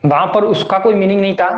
वहां पर उसका कोई मीनिंग नहीं था,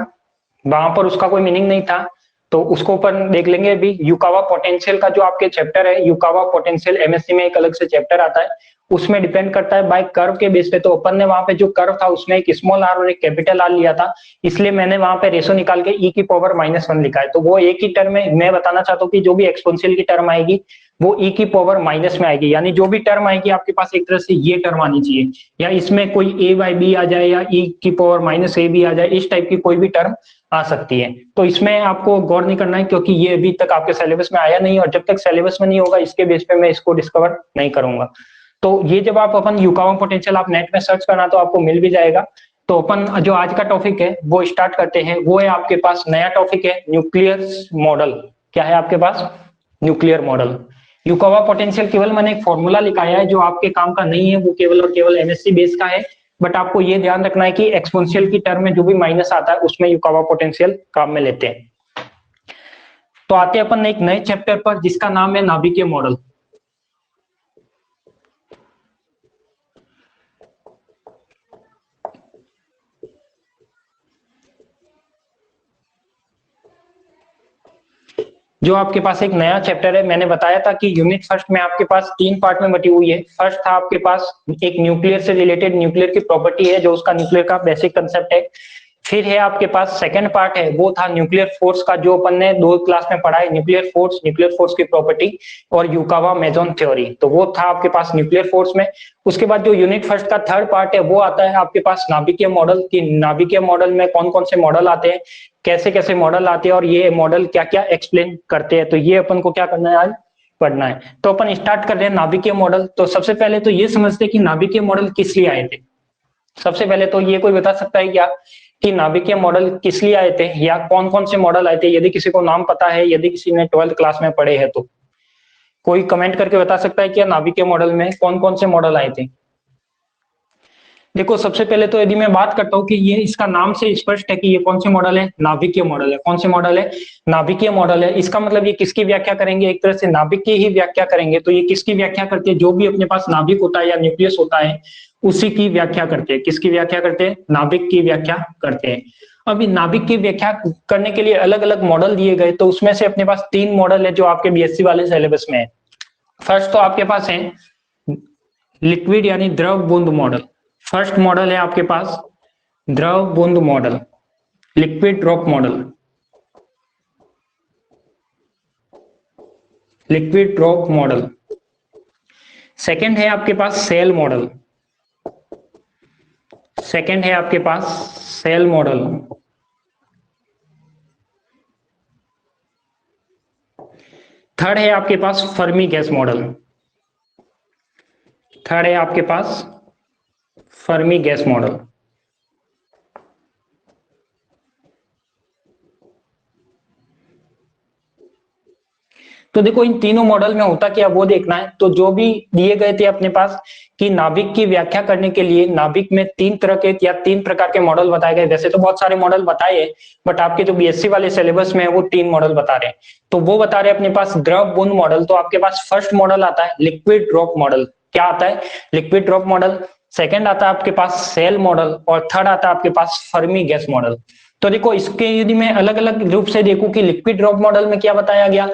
वहां पर उसका कोई मीनिंग नहीं था। तो उसको अपन देख लेंगे अभी। युकावा पोटेंशियल का जो आपके चैप्टर है, युकावा पोटेंशियल एमएससी में एक अलग से चैप्टर आता है, उसमें डिपेंड करता है बाय कर्व के बेस पे। तो अपन ने वहां पे जो कर्व था उसमें एक स्मॉल आर और एक कैपिटल आर लिया था, इसलिए मैंने वहां पे रेशो निकाल के ई की पावर -1 लिखा है। तो वो एक ही टर्म में मैं बताना चाहता हूँ कि जो भी एक्सपोनेंशियल की टर्म आएगी वो ई की पावर माइनस में आएगी, यानी जो भी टर्म आएगी आपके पास एक तरह से ये टर्म आनी चाहिए, या इसमें कोई ए बाई बी आ जाए, या ई की पावर -a भी आ जाए, इस टाइप की कोई भी टर्म आ सकती है। तो इसमें आपको गौर नहीं करना है, क्योंकि ये अभी तक आपके सिलेबस में आया नहीं, और जब तक सिलेबस में नहीं होगा इसके बेस पे मैं इसको डिस्कवर नहीं करूंगा। तो ये जब आप अपन युकावा पोटेंशियल आप नेट में सर्च करना तो आपको मिल भी जाएगा। तो अपन जो आज का टॉपिक है वो स्टार्ट करते हैं। वो है आपके पास नया टॉपिक है न्यूक्लियर मॉडल। क्या है आपके पास? Nuclear model. युकावा पोटेंशियल केवल मैंने एक फॉर्मूला लिखाया है जो आपके काम का नहीं है, वो केवल और केवल एमएससी बेस का है। बट आपको ये ध्यान रखना है कि एक्सपोनेंशियल की टर्म में जो भी माइनस आता है उसमें युकावा पोटेंशियल काम में लेते हैं। तो आते हैं अपन एक नए चैप्टर पर जिसका नाम है नाभिकीय मॉडल। जो आपके पास एक नया चैप्टर है, मैंने बताया था कि यूनिट फर्स्ट में आपके पास 3 पार्ट में बटी हुई है। फर्स्ट था आपके पास एक न्यूक्लियर से रिलेटेड, न्यूक्लियर की प्रॉपर्टी है जो उसका न्यूक्लियर का बेसिक कंसेप्ट है। फिर है आपके पास सेकंड पार्ट है, वो था न्यूक्लियर फोर्स का, जो अपन ने 2 क्लास में पढ़ा है, न्यूक्लियर फोर्स की प्रॉपर्टी और युकावा मेजन थ्योरी। तो वो था आपके पास न्यूक्लियर फोर्स में। उसके बाद जो यूनिट फर्स्ट का थर्ड पार्ट है वो आता है आपके पास नाभिकीय मॉडल की। नाभिकीय मॉडल में कौन कौन से मॉडल आते हैं, कैसे कैसे मॉडल आते हैं, और ये मॉडल क्या क्या एक्सप्लेन करते हैं। तो ये अपन को क्या करना है, आज पढ़ना है। तो अपन स्टार्ट कर रहे हैं नाभिकीय मॉडल। तो सबसे पहले तो ये समझते हैं कि नाभिकीय मॉडल किस लिए आए थे। सबसे पहले तो ये कोई बता सकता है क्या कि नाभिकीय मॉडल किस लिए आए थे, या कौन कौन से मॉडल आए थे? यदि किसी को नाम पता है, यदि किसी ने 12th क्लास में पढ़े हैं, तो कोई कमेंट करके बता सकता है क्या नाभिकीय मॉडल में कौन कौन से मॉडल आए थे? देखो, सबसे पहले तो यदि मैं बात करता हूँ कि ये इसका नाम से स्पष्ट है कि ये कौन से मॉडल है, नाभिकीय मॉडल है। कौन से मॉडल है? नाभिकीय मॉडल है। इसका मतलब ये किसकी व्याख्या करेंगे? एक तरह से नाभिक की ही व्याख्या करेंगे। तो ये किसकी व्याख्या करते हैं? जो भी अपने पास नाभिक होता है या न्यूक्लियस होता है उसी की व्याख्या करते हैं। किसकी व्याख्या करते हैं? नाभिक की व्याख्या करते हैं। अभी नाभिक की व्याख्या करने के लिए अलग अलग मॉडल दिए गए, तो उसमें से अपने पास 3 मॉडल है जो आपके बीएससी वाले सिलेबस में है। फर्स्ट तो आपके पास है लिक्विड यानी द्रव बूंद मॉडल। फर्स्ट मॉडल है आपके पास द्रव बूंद model, liquid drop model, liquid drop model. Second है आपके पास सेल मॉडल, सेकंड है आपके पास सेल मॉडल। थर्ड है आपके पास फर्मी गैस मॉडल, थर्ड है आपके पास फर्मी गैस मॉडल। तो देखो, इन तीनों मॉडल में होता क्या वो देखना है। तो जो भी दिए गए थे अपने पास कि नाभिक की व्याख्या करने के लिए नाभिक में 3 तरह के या 3 प्रकार के मॉडल बताए गए। वैसे तो बहुत सारे मॉडल बताए, बट आपके जो बीएससी वाले सिलेबस में है वो 3 मॉडल बता रहे हैं। तो वो बता रहे हैं अपने पास द्रव बूंद मॉडल। तो आपके पास फर्स्ट मॉडल आता है लिक्विड ड्रॉप मॉडल। क्या आता है? Liquid drop model. सेकेंड आता है आपके पास सेल मॉडल, और थर्ड आता है आपके पास फर्मी गैस मॉडल। तो देखो, इसके यदि मैं अलग अलग रूप से देखूं कि लिक्विड ड्रॉप मॉडल में क्या बताया गया,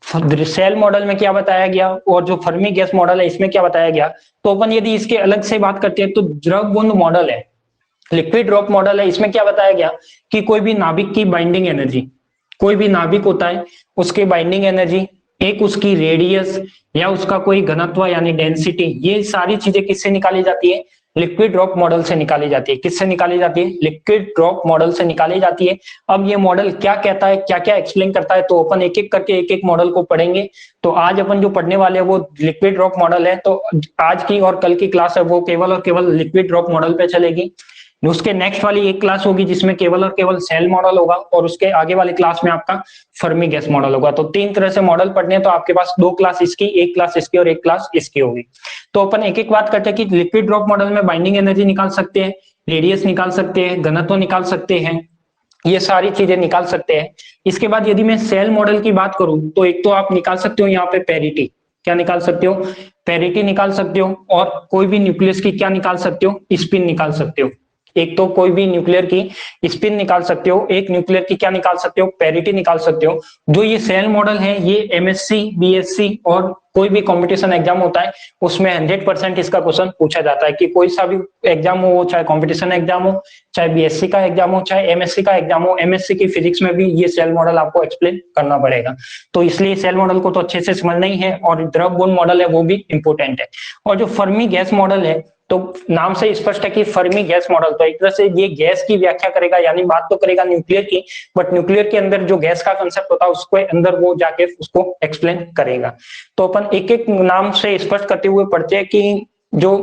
सेल मॉडल में क्या बताया गया, और जो फर्मी गैस मॉडल है इसमें क्या बताया गया, तो अपन यदि इसके अलग से बात करते हैं तो द्रव बूंद मॉडल है, लिक्विड ड्रॉप मॉडल है, इसमें क्या बताया गया कि कोई भी नाभिक की बाइंडिंग एनर्जी, कोई भी नाभिक होता है उसके बाइंडिंग एनर्जी, एक उसकी रेडियस या उसका कोई घनत्व यानी डेंसिटी, ये सारी चीजें किससे निकाली जाती है? लिक्विड ड्रॉप मॉडल से निकाली जाती है। किससे निकाली जाती है? लिक्विड ड्रॉप मॉडल से निकाली जाती है। अब ये मॉडल क्या कहता है, क्या क्या एक्सप्लेन करता है, तो अपन एक एक करके एक एक मॉडल को पढ़ेंगे। तो आज अपन जो पढ़ने वाले हैं वो लिक्विड ड्रॉप मॉडल है। तो आज की और कल की क्लास है वो केवल और केवल लिक्विड ड्रॉप मॉडल पे चलेगी। उसके नेक्स्ट वाली एक क्लास होगी जिसमें केवल और केवल सेल मॉडल होगा, और उसके आगे वाली क्लास में आपका फर्मी गैस मॉडल होगा। तो 3 तरह से मॉडल पढ़ने हैं, तो आपके पास 2 क्लास इसकी, 1 क्लास इसकी और 1 क्लास इसकी होगी। तो अपन एक एक बात करते हैं कि लिक्विड ड्रॉप मॉडल में बाइंडिंग एनर्जी निकाल सकते हैं, रेडियस निकाल सकते हैं, घनत्व निकाल सकते हैं, ये सारी चीजें निकाल सकते हैं। इसके बाद यदि मैं सेल मॉडल की बात करूं तो एक तो आप निकाल सकते हो यहाँ पे पेरिटी। क्या निकाल सकते हो? पेरिटी निकाल सकते हो। और कोई भी न्यूक्लियस की क्या निकाल सकते हो? स्पिन निकाल सकते हो। एक तो कोई भी न्यूक्लियर की स्पिन निकाल सकते हो, एक न्यूक्लियर की क्या निकाल सकते हो, पैरिटी निकाल सकते हो। जो ये सेल मॉडल है ये एमएससी, बीएससी और कोई भी कंपटीशन एग्जाम होता है उसमें 100% इसका क्वेश्चन पूछा जाता है कि कोई सा भी एग्जाम हो, चाहे कंपटीशन एग्जाम हो, चाहे बीएससी का एग्जाम हो, चाहे एमएससी का एग्जाम हो, एमएससी की फिजिक्स में भी ये सेल मॉडल आपको एक्सप्लेन करना पड़ेगा। तो इसलिए सेल मॉडल को तो अच्छे से समझना ही है, और द्रव बुंद मॉडल है वो भी इंपॉर्टेंट है। और जो फर्मी गैस मॉडल है, तो नाम से स्पष्ट है कि फर्मी गैस मॉडल, तो एक तरह से ये गैस की व्याख्या करेगा, यानी बात तो करेगा न्यूक्लियर की, बट न्यूक्लियर के अंदर जो गैस का कंसेप्ट होता है उसको अंदर वो जाके उसको एक्सप्लेन करेगा। तो अपन एक एक नाम से स्पष्ट करते हुए पढ़ते हैं कि जो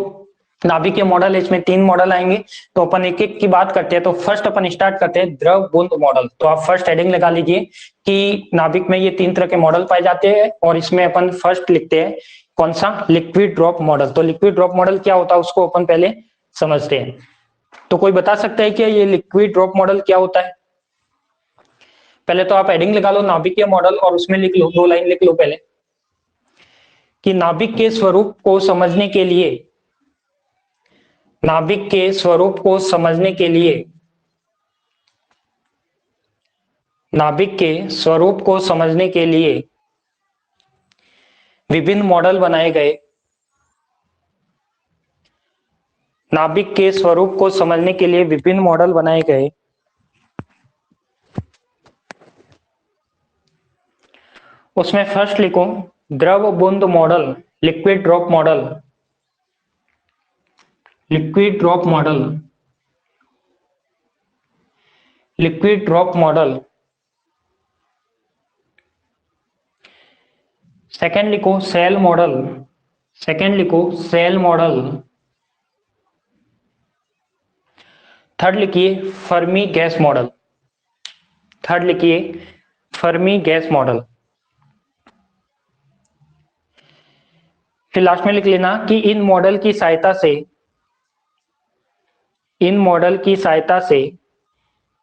नाभिकीय मॉडल है इसमें 3 मॉडल आएंगे, तो अपन एक एक की बात करते हैं। तो फर्स्ट अपन स्टार्ट करते हैं द्रव बुंद मॉडल। तो आप फर्स्ट हेडिंग लगा लीजिए कि नाभिक में ये 3 तरह के मॉडल पाए जाते हैं, और इसमें अपन फर्स्ट लिखते हैं कौन सा, लिक्विड ड्रॉप मॉडल। तो लिक्विड ड्रॉप मॉडल क्या होता है उसको अपन पहले समझते हैं। तो कोई बता सकता है कि ये लिक्विड ड्रॉप मॉडल क्या होता है? पहले तो आप हेडिंग लगा लो नाभिकीय मॉडल, और उसमें लिख लो 2 लाइन लिख लो पहले कि नाभिक के स्वरूप को समझने के लिए, नाभिक के स्वरूप को समझने के लिए, नाभिक के स्वरूप को समझने के लिए विभिन्न मॉडल बनाए गए। नाभिक के स्वरूप को समझने के लिए विभिन्न मॉडल बनाए गए। उसमें फर्स्ट लिखो द्रव बुंद model, liquid drop model, liquid drop model, liquid drop model. Second लिखो सेल मॉडल, सेकंड लिखो सेल मॉडल। थर्ड लिखिए फर्मी गैस मॉडल, थर्ड लिखिए फर्मी गैस मॉडल। फिर लास्ट में लिख लेना कि इन मॉडल की सहायता से, इन मॉडल की सहायता से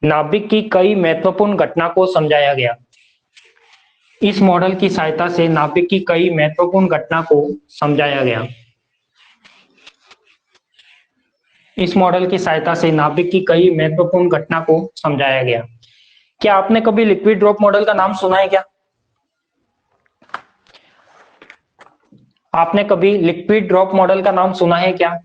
नाभिक की कई महत्वपूर्ण घटना को समझाया गया। इस मॉडल की सहायता से नाभिक की कई महत्वपूर्ण घटना को समझाया गया। इस मॉडल की सहायता से नाभिक की कई महत्वपूर्ण घटना को समझाया गया। क्या आपने कभी लिक्विड ड्रॉप मॉडल का नाम सुना है क्या? आपने कभी लिक्विड ड्रॉप मॉडल का नाम सुना है क्या?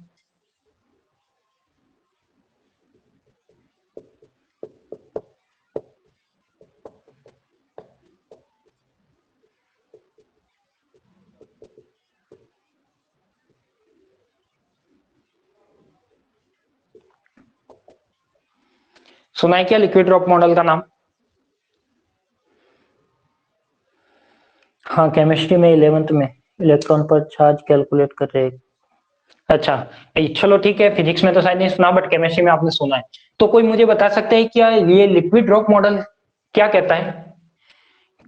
सुना है क्या लिक्विड ड्रॉप मॉडल का नाम? हाँ, केमिस्ट्री में 11th में इलेक्ट्रॉन पर चार्ज कैलकुलेट कर रहे। अच्छा, चलो ठीक है, फिजिक्स में तो शायद नहीं सुना, बट केमिस्ट्री में आपने सुना है। तो कोई मुझे बता सकता है क्या ये लिक्विड ड्रॉप मॉडल क्या कहता है?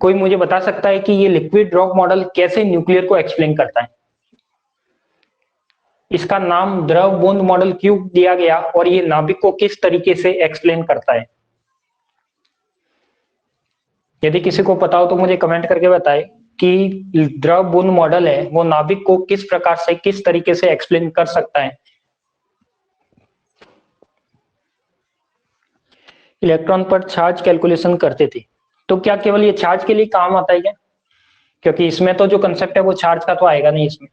कोई मुझे बता सकता है कि ये लिक्विड ड्रॉप मॉडल कैसे न्यूक्लियर को एक्सप्लेन करता है? इसका नाम द्रव बूंद मॉडल क्यों दिया गया, और ये नाभिक को किस तरीके से एक्सप्लेन करता है? यदि किसी को पता हो तो मुझे कमेंट करके बताएं कि द्रव बूंद मॉडल है वो नाभिक को किस प्रकार से, किस तरीके से एक्सप्लेन कर सकता है। इलेक्ट्रॉन पर चार्ज कैलकुलेशन करते थे, तो क्या केवल ये चार्ज के लिए काम आता है क्या? क्योंकि इसमें तो जो कंसेप्ट है वो चार्ज का तो आएगा नहीं इसमें।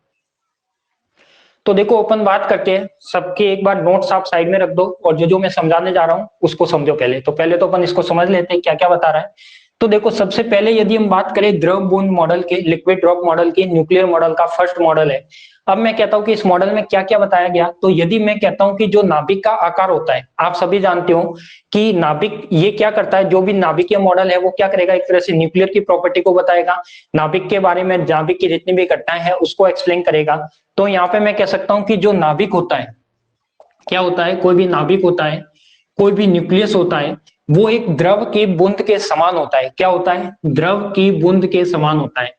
तो देखो अपन बात करते हैं, सबके एक बार नोट्स आप साइड में रख दो, और जो जो मैं समझाने जा रहा हूं उसको समझो पहले। तो पहले तो अपन इसको समझ लेते हैं क्या क्या बता रहा है। तो देखो सबसे पहले यदि हम बात करें द्रव बूंद मॉडल के, लिक्विड ड्रॉप मॉडल की, न्यूक्लियर मॉडल का फर्स्ट मॉडल है। अब मैं कहता हूं कि इस मॉडल में क्या क्या बताया गया। तो यदि मैं कहता हूं कि जो नाभिक का आकार होता है, आप सभी जानते हो कि नाभिक ये क्या करता है, जो भी नाभिकीय मॉडल है वो क्या करेगा, एक तरह से न्यूक्लियर की प्रॉपर्टी को बताएगा, नाभिक के बारे में, नाभिक की जितनी भी घटनाएं हैं उसको एक्सप्लेन करेगा। तो यहाँ पे मैं कह सकता हूं कि जो नाभिक होता है, क्या होता है, कोई भी नाभिक होता है, कोई भी न्यूक्लियस होता है, वो एक द्रव की बूंद के समान होता है। क्या होता है? द्रव की बूंद के समान होता है।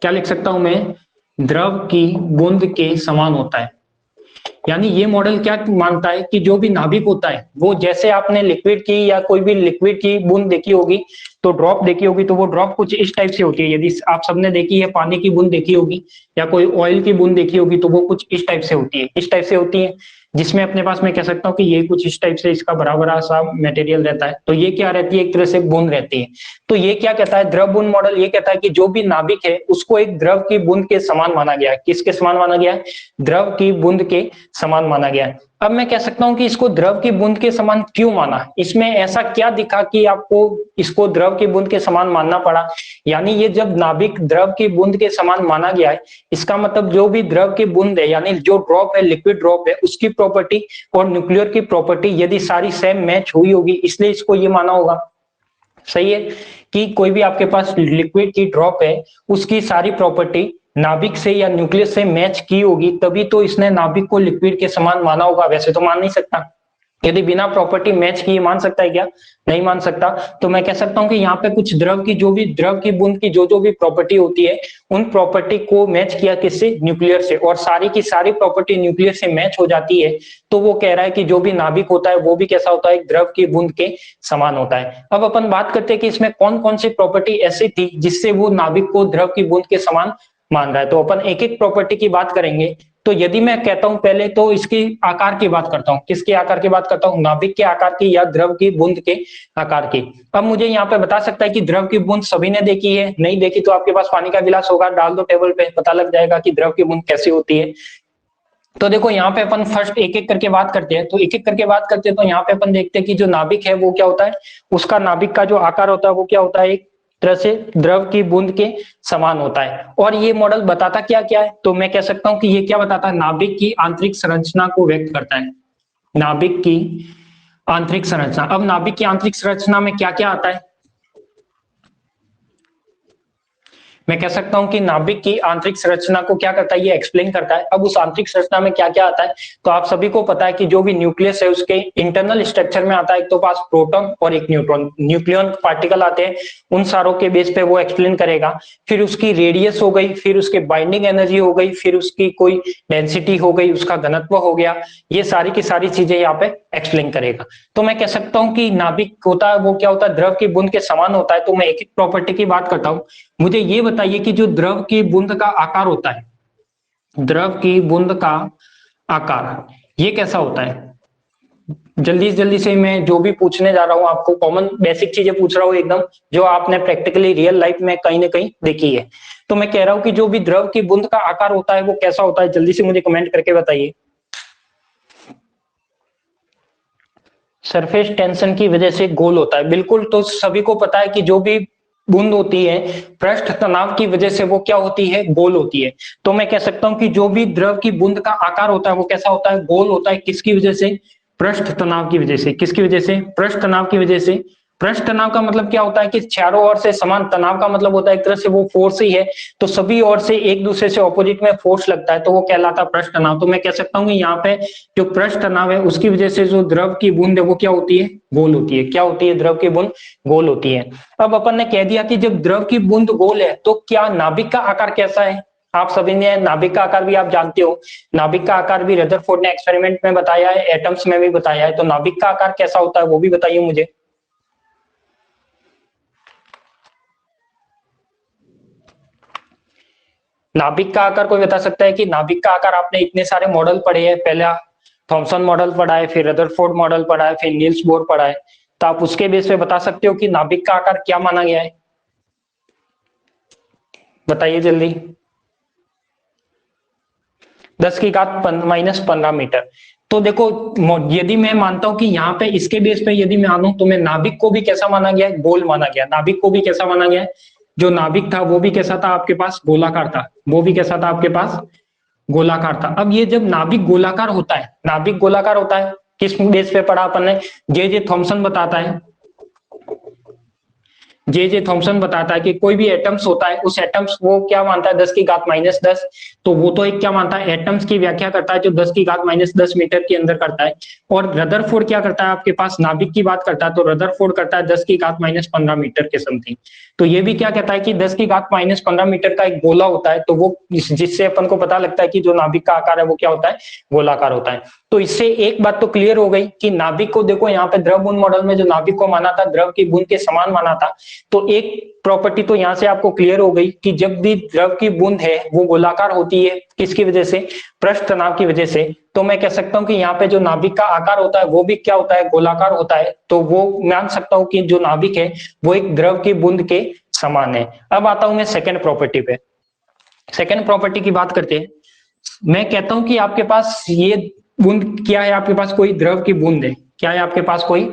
क्या लिख सकता हूं मैं? द्रव की बूंद के समान होता है। यानी ये मॉडल क्या मानता है कि जो भी नाभिक होता है वो, जैसे आपने लिक्विड की या कोई भी लिक्विड की बूंद देखी होगी, तो ड्रॉप देखी होगी, तो वो ड्रॉप कुछ इस टाइप से होती है। यदि आप सबने देखी है पानी की बूंद देखी होगी या कोई ऑयल की बूंद देखी होगी, तो वो कुछ इस टाइप से होती है, इस टाइप से होती है, जिसमें अपने पास मैं कह सकता हूँ कि ये कुछ इस टाइप से इसका बराबर सा मटेरियल रहता है। तो ये क्या रहती है, एक तरह से बूंद रहती है। तो ये क्या कहता है, द्रव बूंद मॉडल ये कहता है कि जो भी नाभिक है उसको एक द्रव की बूंद के समान माना गया है। किसके समान माना गया है, द्रव की बूंद के समान माना गया है। अब मैं कह सकता हूं कि इसको द्रव की बूंद के समान क्यों माना, इसमें ऐसा क्या दिखा कि आपको इसको द्रव की बूंद के समान मानना पड़ा। यानी ये जब नाभिक द्रव की बूंद के समान माना गया है, इसका मतलब जो भी द्रव की बूंद है, यानी जो ड्रॉप है, लिक्विड ड्रॉप है, उसकी प्रॉपर्टी और न्यूक्लियर की प्रॉपर्टी यदि सारी सेम मैच हुई होगी, इसलिए इसको ये माना होगा। सही है कि कोई भी आपके पास लिक्विड की ड्रॉप है, उसकी सारी प्रॉपर्टी नाभिक से या न्यूक्लियस से मैच की होगी, तभी तो इसने नाभिक को लिक्विड के समान माना होगा, वैसे तो मान नहीं सकता। यदि बिना प्रॉपर्टी मैच किए मान सकता है क्या, नहीं मान सकता। तो मैं कह सकता हूं कि यहाँ पे कुछ द्रव की, जो भी द्रव की बूंद की जो जो भी प्रॉपर्टी होती है, उन प्रॉपर्टी को मैच किया किससे, न्यूक्लियर से, और सारी की सारी प्रॉपर्टी न्यूक्लियर से मैच हो जाती है, तो वो कह रहा है कि जो भी नाभिक होता है वो भी कैसा होता है, द्रव की बूंद के समान होता है। अब अपन बात करते हैं कि इसमें कौन कौन सी प्रॉपर्टी ऐसी थी जिससे वो नाभिक को द्रव की बूंद के समान मान रहा है। तो अपन एक एक प्रॉपर्टी की बात करेंगे। तो यदि मैं कहता हूं, पहले तो इसके आकार की बात करता हूं, किसके आकार की बात करता हूं, नाभिक के आकार की या द्रव की बूंद के आकार की। अब मुझे यहाँ पे बता सकता है कि द्रव की बूंद सभी ने देखी है, नहीं देखी तो आपके पास पानी का गिलास होगा, डाल दो टेबल पे, पता लग जाएगा कि द्रव की बूंद कैसी होती है। तो देखो यहाँ पे अपन फर्स्ट एक एक करके बात करते हैं। तो एक एक करके बात करते हैं, तो यहाँ पे अपन देखते हैं कि जो नाभिक है वो क्या होता है, उसका नाभिक का जो आकार होता है वो क्या होता है, एक तरह से द्रव की बूंद के समान होता है। और ये मॉडल बताता क्या क्या है, तो मैं कह सकता हूं कि ये क्या बताता है, नाभिक की आंतरिक संरचना को व्यक्त करता है। नाभिक की आंतरिक संरचना। अब नाभिक की आंतरिक संरचना में क्या क्या आता है, मैं कह सकता हूं कि नाभिक की आंतरिक संरचना को क्या करता है, ये एक्सप्लेन करता है। अब उस आंतरिक संरचना में क्या क्या आता है, तो आप सभी को पता है कि जो भी न्यूक्लियस है उसके इंटरनल स्ट्रक्चर में आता है, एक तो पास प्रोटॉन और एक न्यूट्रॉन, न्यूक्लियन पार्टिकल आते हैं, उन सारों के बेस पे वो एक्सप्लेन करेगा। फिर उसकी रेडियस हो गई, फिर उसके बाइंडिंग एनर्जी हो गई, फिर उसकी कोई डेंसिटी हो गई, उसका घनत्व हो गया, ये सारी की सारी चीजें यहाँ पे एक्सप्लेन करेगा। तो मैं कह सकता हूँ कि नाभिक होता है वो क्या होता है, द्रव की बूंद के समान होता है। तो मैं एक एक प्रॉपर्टी की बात करता हूँ। मुझे ये बताइए कि जो द्रव की बूंद का आकार होता है, द्रव की बूंद का आकार ये कैसा होता है। जल्दी से मैं जो भी पूछने जा रहा हूं आपको कॉमन बेसिक चीजें पूछ रहा हूं एकदम, जो आपने प्रैक्टिकली रियल लाइफ में कहीं ना कहीं देखी है। तो मैं कह रहा हूं कि जो भी द्रव की बूंद का आकार होता है वो कैसा होता है, जल्दी से मुझे कमेंट करके बताइए। सरफेस टेंशन की वजह से गोल होता है, बिल्कुल। तो सभी को पता है कि जो भी बूंद होती है पृष्ठ तनाव की वजह से वो क्या होती है, गोल होती है। तो मैं कह सकता हूं कि जो भी द्रव की बूंद का आकार होता है वो कैसा होता है, गोल होता है। किसकी वजह से, पृष्ठ तनाव की वजह से। किसकी वजह से, पृष्ठ तनाव की वजह से। पृष्ठ तनाव का मतलब क्या होता है कि चारों ओर से समान, तनाव का मतलब होता है एक तरह से वो फोर्स ही है, तो सभी ओर से एक दूसरे से ऑपोजिट में फोर्स लगता है, तो वो कहलाता है पृष्ठ तनाव। तो मैं कह सकता हूँ कि यहाँ पे जो पृष्ठ तनाव है उसकी वजह से जो द्रव की बूंद है वो क्या होती है, गोल होती है। क्या होती है, द्रव की बूंद गोल होती है। अब अपन ने कह दिया कि जब द्रव की बूंद गोल है तो क्या नाभिक का आकार कैसा है। आप सभी ने नाभिक का आकार भी आप जानते हो, नाभिक का आकार भी रदरफोर्ड ने एक्सपेरिमेंट में बताया है, एटम्स में भी बताया है। तो नाभिक का आकार कैसा होता है वो भी बताइए मुझे। नाभिक का आकार कोई बता सकता है कि नाभिक का आकार, आपने इतने सारे मॉडल पढ़े हैं, पहला थॉमसन मॉडल पढ़ा है, फिर रदरफोर्ड मॉडल पढ़ा है, फिर नील्स बोर पढ़ा है, तो आप उसके बेस पे बता सकते हो कि नाभिक का आकार क्या माना गया है, बताइए जल्दी। 10⁻⁻15 मीटर। तो देखो यदि मैं मानता हूं कि यहाँ पे इसके बेस पे यदि मैं मानूं तो मैं नाभिक को भी कैसा माना गया है, गोल माना गया। नाभिक को भी कैसा माना गया है, जो नाभिक था वो भी कैसा था आपके पास, गोलाकार था। वो भी कैसा था आपके पास, गोलाकार था। अब ये जब नाभिक गोलाकार होता है, नाभिक गोलाकार होता है, किस बेस पे पढ़ा अपन ने, जे थॉमसन बताता है, जे थॉमसन बताता है कि कोई भी एटम्स होता है, उस एटम्स वो क्या मानता है 10 की घात -10, तो वो तो एक क्या मानता है, एटम्स की व्याख्या करता है जो 10 की घात -10 मीटर के अंदर करता है। और रदरफोर्ड क्या करता है, आपके पास नाभिक की बात करता है, तो रदरफोर्ड करता है 10 की घात -15 मीटर के समथिंग। तो ये भी क्या कहता है कि 10 की घात -15 मीटर का एक गोला होता है, तो वो जिससे अपन को पता लगता है कि जो नाभिक का आकार है वो क्या होता है, गोलाकार होता है। तो इससे एक बात तो क्लियर हो गई कि नाभिक को देखो, यहाँ पे द्रव बूंद मॉडल में जो नाभिक को माना था द्रव की बूंद के समान माना था। तो एक प्रॉपर्टी तो यहां से आपको क्लियर हो गई कि जब भी द्रव की बूंद है वो गोलाकार होती है, किसकी वजह से, पृष्ठ तनाव की वजह से। तो मैं कह सकता हूं कि यहाँ पे जो नाभिक का आकार होता है वो भी क्या होता है, गोलाकार होता है। तो वो मान सकता हूं कि जो नाभिक है वो एक द्रव की बूंद के समान है। अब आता हूं मैं सेकेंड प्रॉपर्टी पे। सेकेंड प्रॉपर्टी की बात करते हैं। मैं कहता हूं कि आपके पास ये बूंद क्या है, आपके पास कोई द्रव की बूंद है, क्या है आपके पास कोई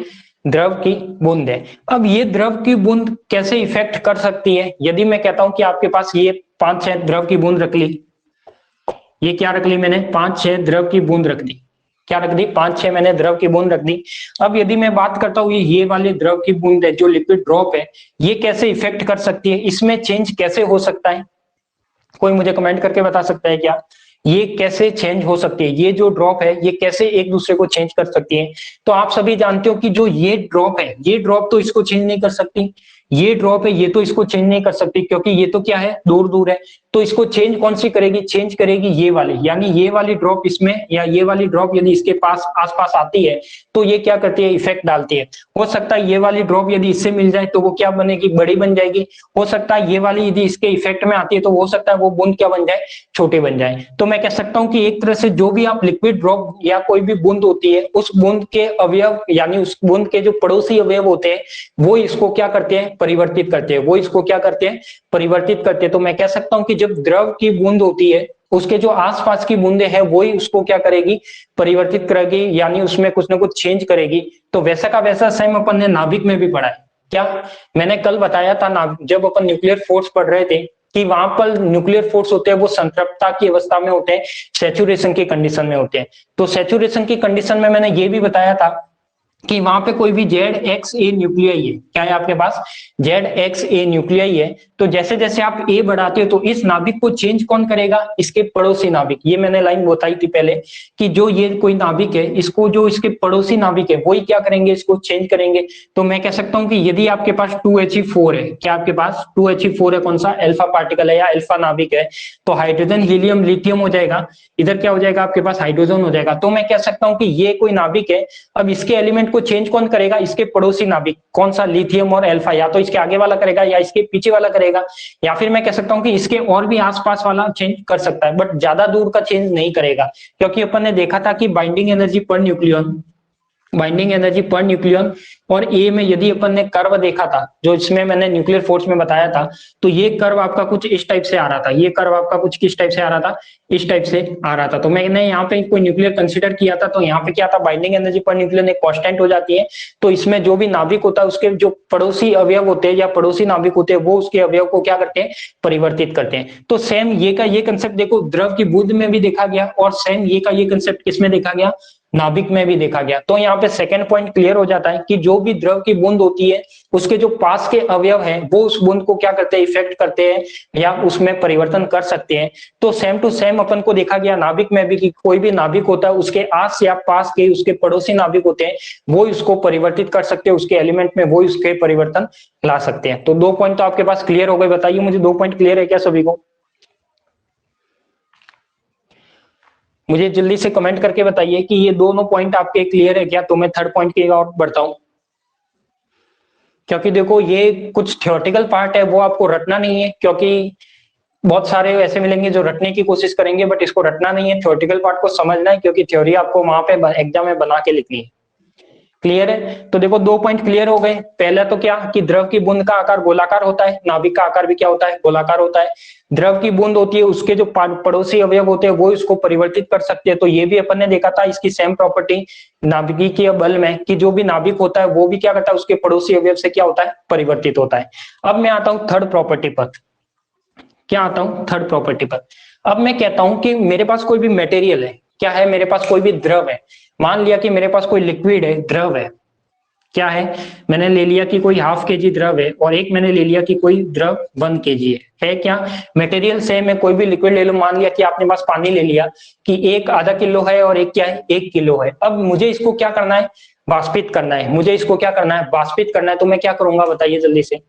द्रव की बूंद है। अब ये द्रव की बूंद कैसे इफेक्ट कर सकती है, यदि मैं कहता हूं कि आपके पास ये 5-6 द्रव की बूंद रख ली, ये क्या रख ली मैंने, 5-6 द्रव की बूंद रख दी, क्या रख दी, 5-6 मैंने द्रव की बूंद रख दी। अब यदि मैं बात करता हूं ये वाले द्रव की बूंद है जो लिक्विड ड्रॉप है, ये कैसे इफेक्ट कर सकती है, इसमें चेंज कैसे हो सकता है, कोई मुझे कमेंट करके बता सकता है क्या, ये कैसे चेंज हो सकती है, ये जो ड्रॉप है ये कैसे एक दूसरे को चेंज कर सकती है। तो आप सभी जानते हो कि जो ये ड्रॉप है, ये ड्रॉप तो इसको चेंज नहीं कर सकती, ये ड्रॉप है ये तो इसको चेंज नहीं कर सकती, क्योंकि ये तो क्या है, दूर दूर है। तो इसको चेंज कौन सी करेगी, चेंज करेगी ये वाली, यानी ये वाली ड्रॉप इसमें, या ये वाली ड्रॉप यदि इसके पास आसपास आती है तो ये क्या करती है, इफेक्ट डालती है। हो सकता है ये वाली ड्रॉप यदि इससे मिल जाए तो वो क्या बनेगी, बड़ी बन जाएगी। हो सकता है ये वाली यदि इसके इफेक्ट में आती है तो हो सकता है वो बूंद क्या बन जाए, छोटे बन जाए। तो मैं कह सकता हूं कि एक तरह से जो भी आप लिक्विड ड्रॉप या कोई भी बूंद होती है, उस बूंद के अवयव यानी उस बूंद के जो पड़ोसी अवयव होते हैं वो इसको क्या करते हैं, परिवर्तित करते हैं, वो इसको क्या करते हैं, परिवर्तित करते हैं। तो मैं कह सकता हूं कि जब द्रव की बूंद होती है उसके जो आसपास की बूंदे हैं वही उसको क्या करेगी, परिवर्तित करेगी, यानी उसमें कुछ ना कुछ चेंज करेगी। तो वैसा का वैसा सेम अपन ने नाभिक में भी पढ़ा है। क्या मैंने कल बताया था, जब अपन न्यूक्लियर फोर्स पढ़ रहे थे, कि वहां पर न्यूक्लियर फोर्स होते हैं वो संतृप्तता की अवस्था में होते हैं, सैचुरेशन की कंडीशन में होते हैं। तो सैचुरेशन की कंडीशन में मैंने ये भी बताया था कि वहां पे कोई भी ZXA न्यूक्लियाई है, क्या है आपके पास, ZXA न्यूक्लियाई है। तो जैसे जैसे आप A बढ़ाते हो तो इस नाभिक को चेंज कौन करेगा, इसके पड़ोसी नाभिक। ये मैंने लाइन बताई थी पहले कि जो ये कोई नाभिक है इसको जो इसके पड़ोसी नाभिक है वही क्या करेंगे, इसको चेंज करेंगे। तो मैं कह सकता हूं कि यदि आपके पास 2He4 है, क्या आपके पास 2He4 है, कौन सा, अल्फा पार्टिकल है या अल्फा नाभिक है, तो हाइड्रोजन हीलियम लिथियम हो जाएगा, इधर क्या हो जाएगा आपके पास, हाइड्रोजन हो जाएगा। तो मैं कह सकता हूं कि ये कोई नाभिक है, अब इसके एलिमेंट को चेंज कौन करेगा, इसके पड़ोसी नाभिक, कौन सा, लिथियम और अल्फा, या तो इसके आगे वाला करेगा या इसके पीछे वाला करेगा, या फिर मैं कह सकता हूं कि इसके और भी आसपास वाला चेंज कर सकता है, बट ज्यादा दूर का चेंज नहीं करेगा। क्योंकि अपन ने देखा था कि binding energy per nucleon, binding energy per nucleon और ए में यदि अपन ने कर्व देखा था, जो इसमें मैंने न्यूक्लियर फोर्स में बताया था, तो ये कर्व आपका कुछ इस टाइप से आ रहा था, ये कर्व आपका कुछ किस टाइप से आ रहा था, इस टाइप से आ रहा था। तो मैंने यहाँ पे कोई न्यूक्लियर कंसीडर किया था, तो यहाँ पे क्या था, बाइंडिंग एनर्जी पर न्यूक्लियन एक कांस्टेंट हो जाती है। तो इसमें जो भी नाभिक होता है उसके जो पड़ोसी अवयव होते हैं या पड़ोसी नाभिक होते हैं वो उसके अवयव को क्या करते हैं, परिवर्तित करते हैं। तो सेम ये का ये कंसेप्ट देखो द्रव की बूंद में भी देखा गया, और सेम ये का ये कंसेप्ट किसमें देखा गया, नाभिक में भी देखा गया। तो यहाँ पे सेकंड पॉइंट क्लियर हो जाता है कि जो भी द्रव की बूंद होती है उसके जो पास के अवयव हैं वो उस बूंद को क्या करते हैं, इफेक्ट करते हैं या उसमें परिवर्तन कर सकते हैं। तो सेम टू सेम अपन को देखा गया नाभिक में भी कि कोई भी नाभिक होता है उसके आस या पास के उसके पड़ोसी नाभिक होते हैं वो इसको परिवर्तित कर सकते हैं, उसके एलिमेंट में वो इसके परिवर्तन ला सकते हैं। तो 2 पॉइंट तो आपके पास क्लियर हो गए, बताइए मुझे 2 पॉइंट क्लियर है क्या सभी को, मुझे जल्दी से कमेंट करके बताइए कि ये दोनों पॉइंट आपके क्लियर है क्या। तो मैं थर्ड पॉइंट की ओर बढ़ता हूं, क्योंकि देखो ये कुछ थ्योरेटिकल पार्ट है वो आपको रटना नहीं है, क्योंकि बहुत सारे ऐसे मिलेंगे जो रटने की कोशिश करेंगे, बट इसको रटना नहीं है, थ्योरेटिकल पार्ट को समझना है, क्योंकि थ्योरी आपको वहां पे एग्जाम में बना के लिखनी है। क्लियर है, तो देखो 2 पॉइंट क्लियर हो गए। पहला तो क्या कि द्रव की बूंद का आकार गोलाकार होता है, नाभिक का आकार भी क्या होता है, गोलाकार होता है। द्रव की बूंद होती है उसके जो पड़ोसी अवयव होते हैं वो इसको परिवर्तित कर सकते हैं। तो ये भी अपन ने देखा था इसकी सेम प्रॉपर्टी नाभिकीय बल में, कि जो भी नाभिक होता है वो भी क्या करता है, उसके पड़ोसी अवयव से क्या होता है, परिवर्तित होता है। अब मैं आता हूं थर्ड प्रॉपर्टी पर, क्या आता हूं थर्ड प्रॉपर्टी पर। अब मैं कहता हूं कि मेरे पास कोई भी मटेरियल है, क्या है, मेरे पास कोई भी द्रव है, मान लिया कि मेरे पास कोई लिक्विड है, द्रव है, क्या है, मैंने ले लिया कि कोई ½ kg द्रव है और एक मैंने ले लिया कि कोई द्रव 1 kg है क्या, मटेरियल सेम है, कोई भी लिक्विड ले लो, मान लिया कि आपने पास पानी ले लिया कि एक ½ किलो है और एक क्या है 1 किलो है। अब मुझे इसको क्या करना है, वाष्पित करना है, मुझे इसको क्या करना है, वाष्पित करना है। तो मैं क्या करूंगा बताइए जल्दी से,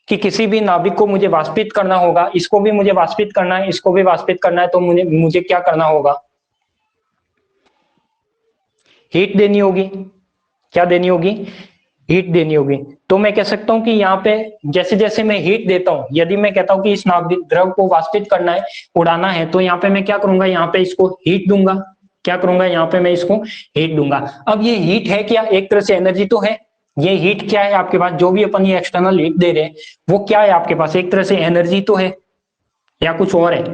कि किसी भी नाभिक को मुझे वाष्पित करना होगा, इसको भी मुझे वाष्पित करना है, इसको भी वाष्पित करना है, तो मुझे क्या करना होगा, हीट देनी होगी। क्या देनी होगी, हीट देनी होगी। तो मैं कह सकता हूं कि यहाँ पे जैसे जैसे मैं हीट देता हूं, यदि मैं कहता हूं कि इस नाभिक द्रव को वाष्पित करना है, उड़ाना है, तो यहाँ पे मैं क्या करूंगा, यहाँ पे इसको हीट दूंगा। क्या करूंगा, यहाँ पे मैं इसको हीट दूंगा। अब ये हीट है क्या, एक तरह से एनर्जी तो है। ये हीट क्या है आपके पास, जो भी अपन ये एक्सटर्नल हीट दे रहे हैं वो क्या है आपके पास, एक तरह से एनर्जी तो है या कुछ और है,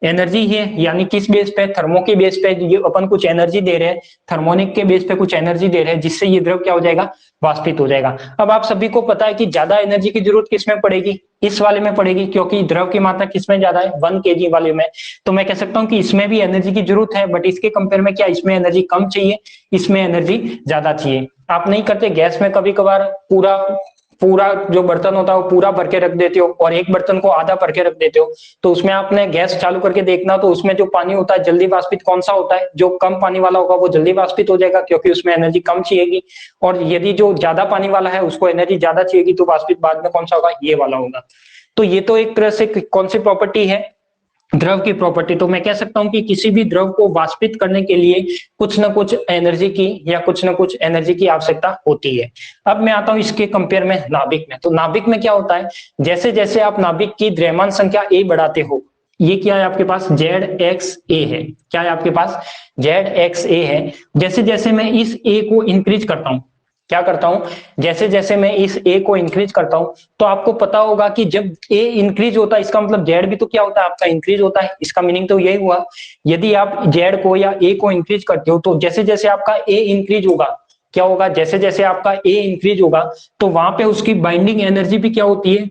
एनर्जी है। यानी किस बेस पे, थर्मो के बेस पे ये अपन कुछ एनर्जी दे रहे हैं, थर्मोनिक के बेस पे कुछ एनर्जी दे रहे हैं, जिससे ये द्रव क्या हो जाएगा, वाष्पित हो जाएगा। अब आप सभी को पता है कि ज्यादा एनर्जी की जरूरत किसमें पड़ेगी, इस वाले में पड़ेगी, क्योंकि द्रव की मात्रा किसमें ज्यादा है, 1 kg वाले में। तो मैं कह सकता हूं कि इसमें भी एनर्जी की जरूरत है, बट इसके कंपेयर में क्या, इसमें एनर्जी कम चाहिए, इसमें एनर्जी ज्यादा चाहिए। आप नहीं करते गैस में कभी कभार पूरा पूरा जो बर्तन होता है वो पूरा भर के रख देते हो और एक बर्तन को आधा भर के रख देते हो, तो उसमें आपने गैस चालू करके देखना, तो उसमें जो पानी होता है जल्दी वाष्पित कौन सा होता है, जो कम पानी वाला होगा वो जल्दी वाष्पित हो जाएगा, क्योंकि उसमें एनर्जी कम चाहिएगी। और यदि जो ज्यादा पानी वाला है उसको एनर्जी ज्यादा चाहिएगी, तो वाष्पित बाद में कौन सा होगा, ये वाला होगा। तो ये तो एक तरह से कौन सी प्रॉपर्टी है, द्रव की प्रॉपर्टी। तो मैं कह सकता हूं कि किसी भी द्रव को वाष्पित करने के लिए कुछ ना कुछ एनर्जी की या कुछ ना कुछ एनर्जी की आवश्यकता होती है। अब मैं आता हूं इसके कंपेयर में नाभिक में। तो नाभिक में क्या होता है, जैसे जैसे आप नाभिक की द्रव्यमान संख्या ए बढ़ाते हो, ये क्या है आपके पास, ZXA है। क्या है आपके पास, ZXA है। जैसे जैसे मैं इस ए को इंक्रीज करता हूं, क्या करता हूं, जैसे जैसे मैं इस ए को इंक्रीज करता हूं, तो आपको पता होगा कि जब ए इंक्रीज होता है, इसका मतलब जेड भी तो क्या होता है आपका, इंक्रीज होता है। इसका मीनिंग तो यही हुआ, यदि आप जेड को या ए को इंक्रीज करते हो, तो जैसे जैसे आपका ए इंक्रीज होगा, क्या होगा, जैसे जैसे आपका ए इंक्रीज होगा, तो वहां पे उसकी बाइंडिंग एनर्जी भी क्या होती है,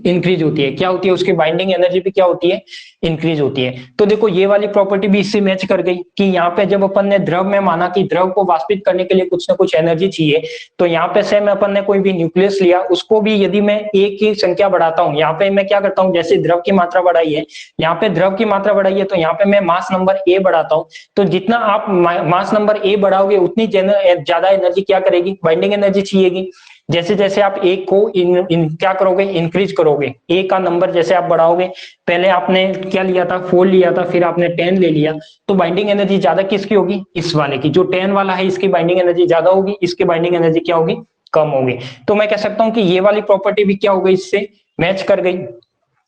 इंक्रीज होती है। क्या होती है, उसकी बाइंडिंग एनर्जी भी क्या होती है, इंक्रीज होती है। तो देखो ये वाली प्रॉपर्टी भी इससे मैच कर गई कि यहाँ पे जब अपन ने द्रव में माना कि द्रव को वाष्पित करने के लिए कुछ ना कुछ एनर्जी चाहिए, तो यहाँ पे सेम अपन ने कोई भी न्यूक्लियस लिया, उसको भी यदि मैं ए की संख्या बढ़ाता हूँ, यहाँ पे मैं क्या करता हूँ, जैसे द्रव की मात्रा बढ़ाई है, यहाँ पे द्रव की मात्रा बढ़ाई है, तो यहाँ पे मैं मास नंबर ए बढ़ाता हूँ। तो जितना आप मास नंबर ए बढ़ाओगे, उतनी ज्यादा एनर्जी क्या करेगी, बाइंडिंग एनर्जी चाहिएगी। जैसे जैसे आप ए को क्या करोगे, इंक्रीज करोगे, ए का नंबर जैसे आप बढ़ाओगे, पहले आपने क्या लिया था, 4 लिया था, फिर आपने 10 ले लिया, तो बाइंडिंग एनर्जी ज्यादा किसकी होगी, इस वाले की। जो 10 वाला है इसकी बाइंडिंग एनर्जी ज्यादा होगी, इसकी बाइंडिंग एनर्जी क्या होगी, कम होगी। तो मैं कह सकता हूं कि ये वाली प्रॉपर्टी भी क्या हो गई, इससे मैच कर गई,